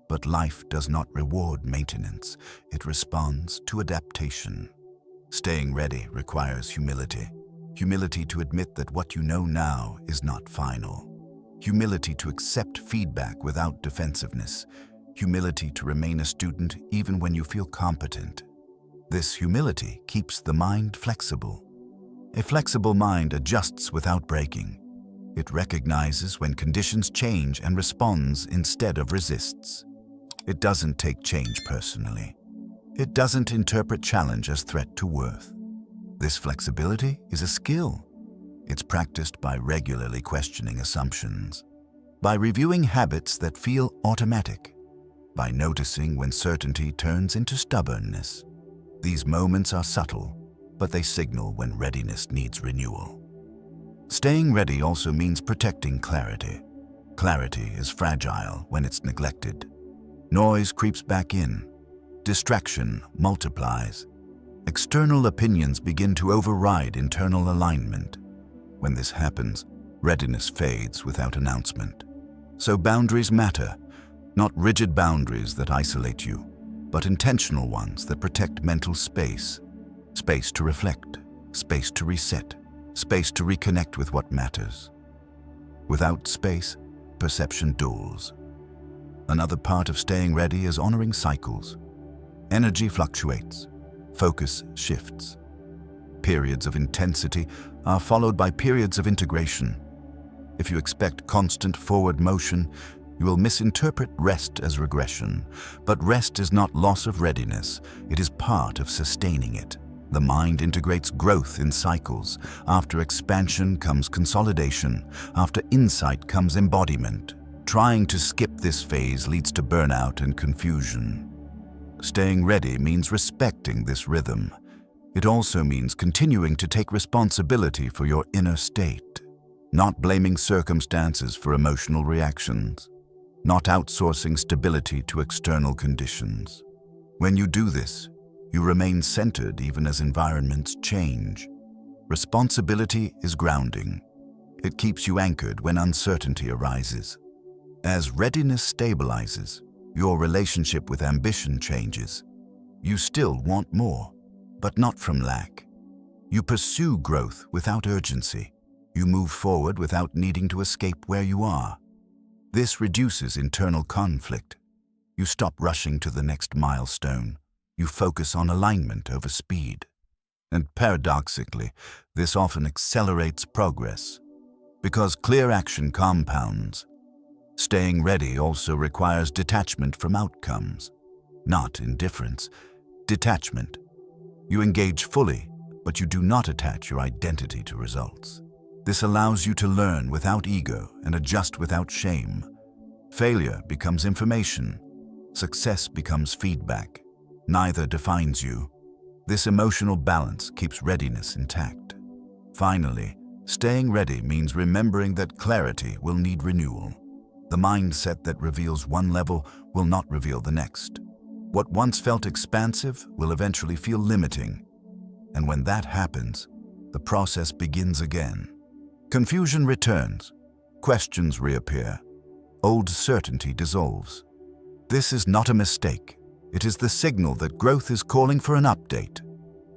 But life does not reward maintenance. It responds to adaptation. Staying ready requires humility. Humility to admit that what you know now is not final. Humility to accept feedback without defensiveness. humility to remain a student even when you feel competent. This humility keeps the mind flexible. A flexible mind adjusts without breaking. It recognizes when conditions change and responds instead of resists. It doesn't take change personally. It doesn't interpret challenge as threat to worth. This flexibility is a skill. It's practiced by regularly questioning assumptions, by reviewing habits that feel automatic, by noticing when certainty turns into stubbornness. These moments are subtle, but they signal when readiness needs renewal. Staying ready also means protecting clarity. Clarity is fragile when it's neglected. Noise creeps back in. Distraction multiplies. External opinions begin to override internal alignment. When this happens, readiness fades without announcement. So boundaries matter, not rigid boundaries that isolate you, but intentional ones that protect mental space. Space to reflect, space to reset, space to reconnect with what matters. Without space, perception dulls. Another part of staying ready is honoring cycles. Energy fluctuates, focus shifts. Periods of intensity are followed by periods of integration. If you expect constant forward motion, you will misinterpret rest as regression. But rest is not loss of readiness, it is part of sustaining it. The mind integrates growth in cycles. After expansion comes consolidation. After insight comes embodiment. Trying to skip this phase leads to burnout and confusion. Staying ready means respecting this rhythm. It also means continuing to take responsibility for your inner state, not blaming circumstances for emotional reactions, not outsourcing stability to external conditions. When you do this, you remain centered even as environments change. Responsibility is grounding. It keeps you anchored when uncertainty arises. As readiness stabilizes, your relationship with ambition changes. You still want more, but not from lack. You pursue growth without urgency. You move forward without needing to escape where you are. This reduces internal conflict. You stop rushing to the next milestone. You focus on alignment over speed. And paradoxically, this often accelerates progress, because clear action compounds. Staying ready also requires detachment from outcomes, not indifference. Detachment. You engage fully, but you do not attach your identity to results. This allows you to learn without ego and adjust without shame. Failure becomes information. Success becomes feedback. Neither defines you. This emotional balance keeps readiness intact. Finally, staying ready means remembering that clarity will need renewal. The mindset that reveals one level will not reveal the next. What once felt expansive will eventually feel limiting. And when that happens, the process begins again. Confusion returns. Questions reappear. Old certainty dissolves. This is not a mistake. It is the signal that growth is calling for an update.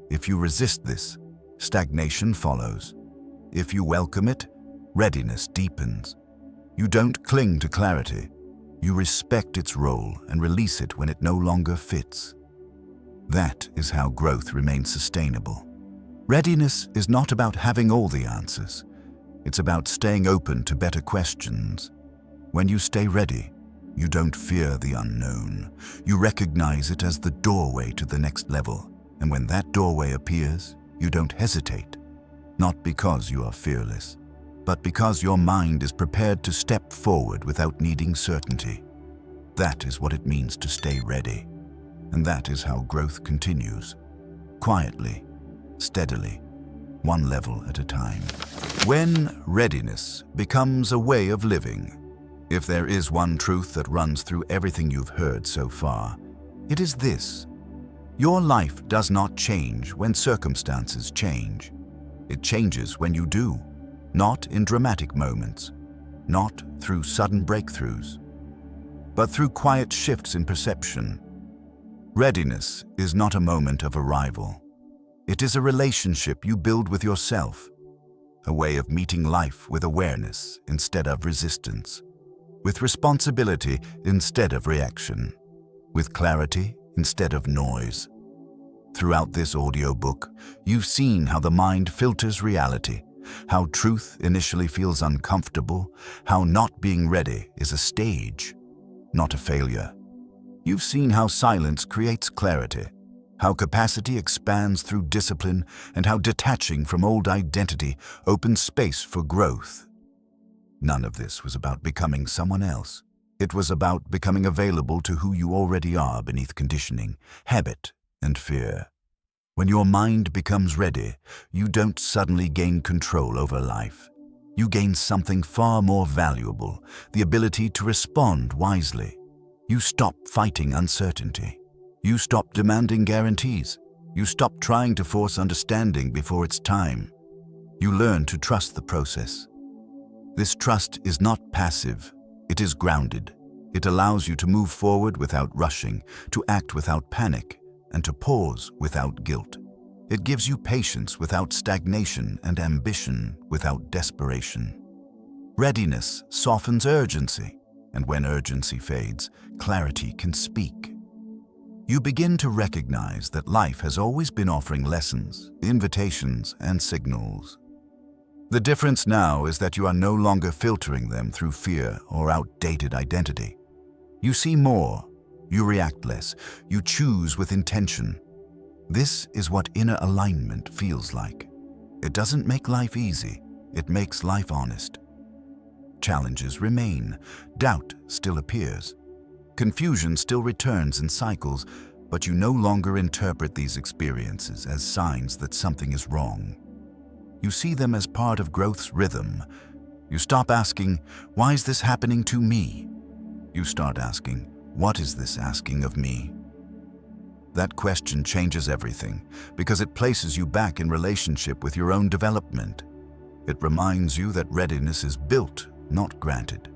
If you resist this, stagnation follows. If you welcome it, readiness deepens. You don't cling to clarity. You respect its role and release it when it no longer fits. That is how growth remains sustainable. Readiness is not about having all the answers. It's about staying open to better questions. When you stay ready, you don't fear the unknown. You recognize it as the doorway to the next level. And when that doorway appears, you don't hesitate. Not because you are fearless, but because your mind is prepared to step forward without needing certainty. That is what it means to stay ready. And that is how growth continues. Quietly, steadily, one level at a time. When readiness becomes a way of living, if there is one truth that runs through everything you've heard so far, it is this: your life does not change when circumstances change. It changes when you do, not in dramatic moments, not through sudden breakthroughs, but through quiet shifts in perception. Readiness is not a moment of arrival. It is a relationship you build with yourself, a way of meeting life with awareness instead of resistance. with responsibility instead of reaction, with clarity instead of noise. Throughout this audiobook, you've seen how the mind filters reality, how truth initially feels uncomfortable, how not being ready is a stage, not a failure. You've seen how silence creates clarity, how capacity expands through discipline, and how detaching from old identity opens space for growth. None of this was about becoming someone else. It was about becoming available to who you already are beneath conditioning, habit, and fear. When your mind becomes ready, you don't suddenly gain control over life. You gain something far more valuable, the ability to respond wisely. You stop fighting uncertainty. You stop demanding guarantees. You stop trying to force understanding before it's time. You learn to trust the process. This trust is not passive. It is grounded. It allows you to move forward without rushing, to act without panic, and to pause without guilt. It gives you patience without stagnation and ambition without desperation. Readiness softens urgency, and when urgency fades, clarity can speak. You begin to recognize that life has always been offering lessons, invitations, and signals. The difference now is that you are no longer filtering them through fear or outdated identity. You see more, you react less, you choose with intention. This is what inner alignment feels like. It doesn't make life easy, it makes life honest. Challenges remain, doubt still appears. Confusion still returns in cycles, but you no longer interpret these experiences as signs that something is wrong. You see them as part of growth's rhythm. You stop asking, "Why is this happening to me?" You start asking, "What is this asking of me?" That question changes everything because it places you back in relationship with your own development. It reminds you that readiness is built, not granted.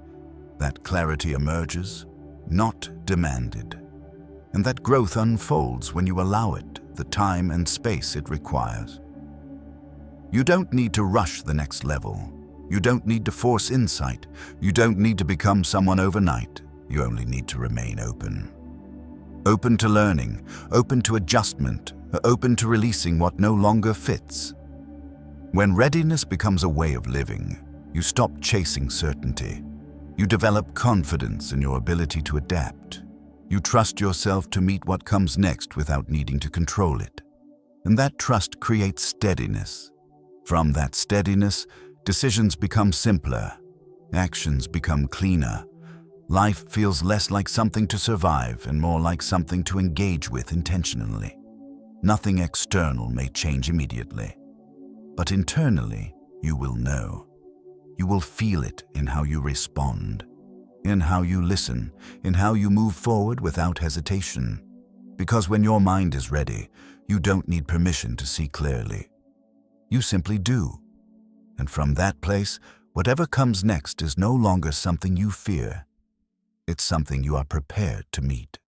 That clarity emerges, not demanded. And that growth unfolds when you allow it the time and space it requires. You don't need to rush the next level. You don't need to force insight. You don't need to become someone overnight. You only need to remain open. Open to learning, open to adjustment, open to releasing what no longer fits. When readiness becomes a way of living, you stop chasing certainty. You develop confidence in your ability to adapt. You trust yourself to meet what comes next without needing to control it. And that trust creates steadiness. From that steadiness, decisions become simpler, actions become cleaner. Life feels less like something to survive and more like something to engage with intentionally. Nothing external may change immediately, but internally you will know. You will feel it in how you respond, in how you listen, in how you move forward without hesitation. Because when your mind is ready, you don't need permission to see clearly. You simply do. And from that place, whatever comes next is no longer something you fear. It's something you are prepared to meet.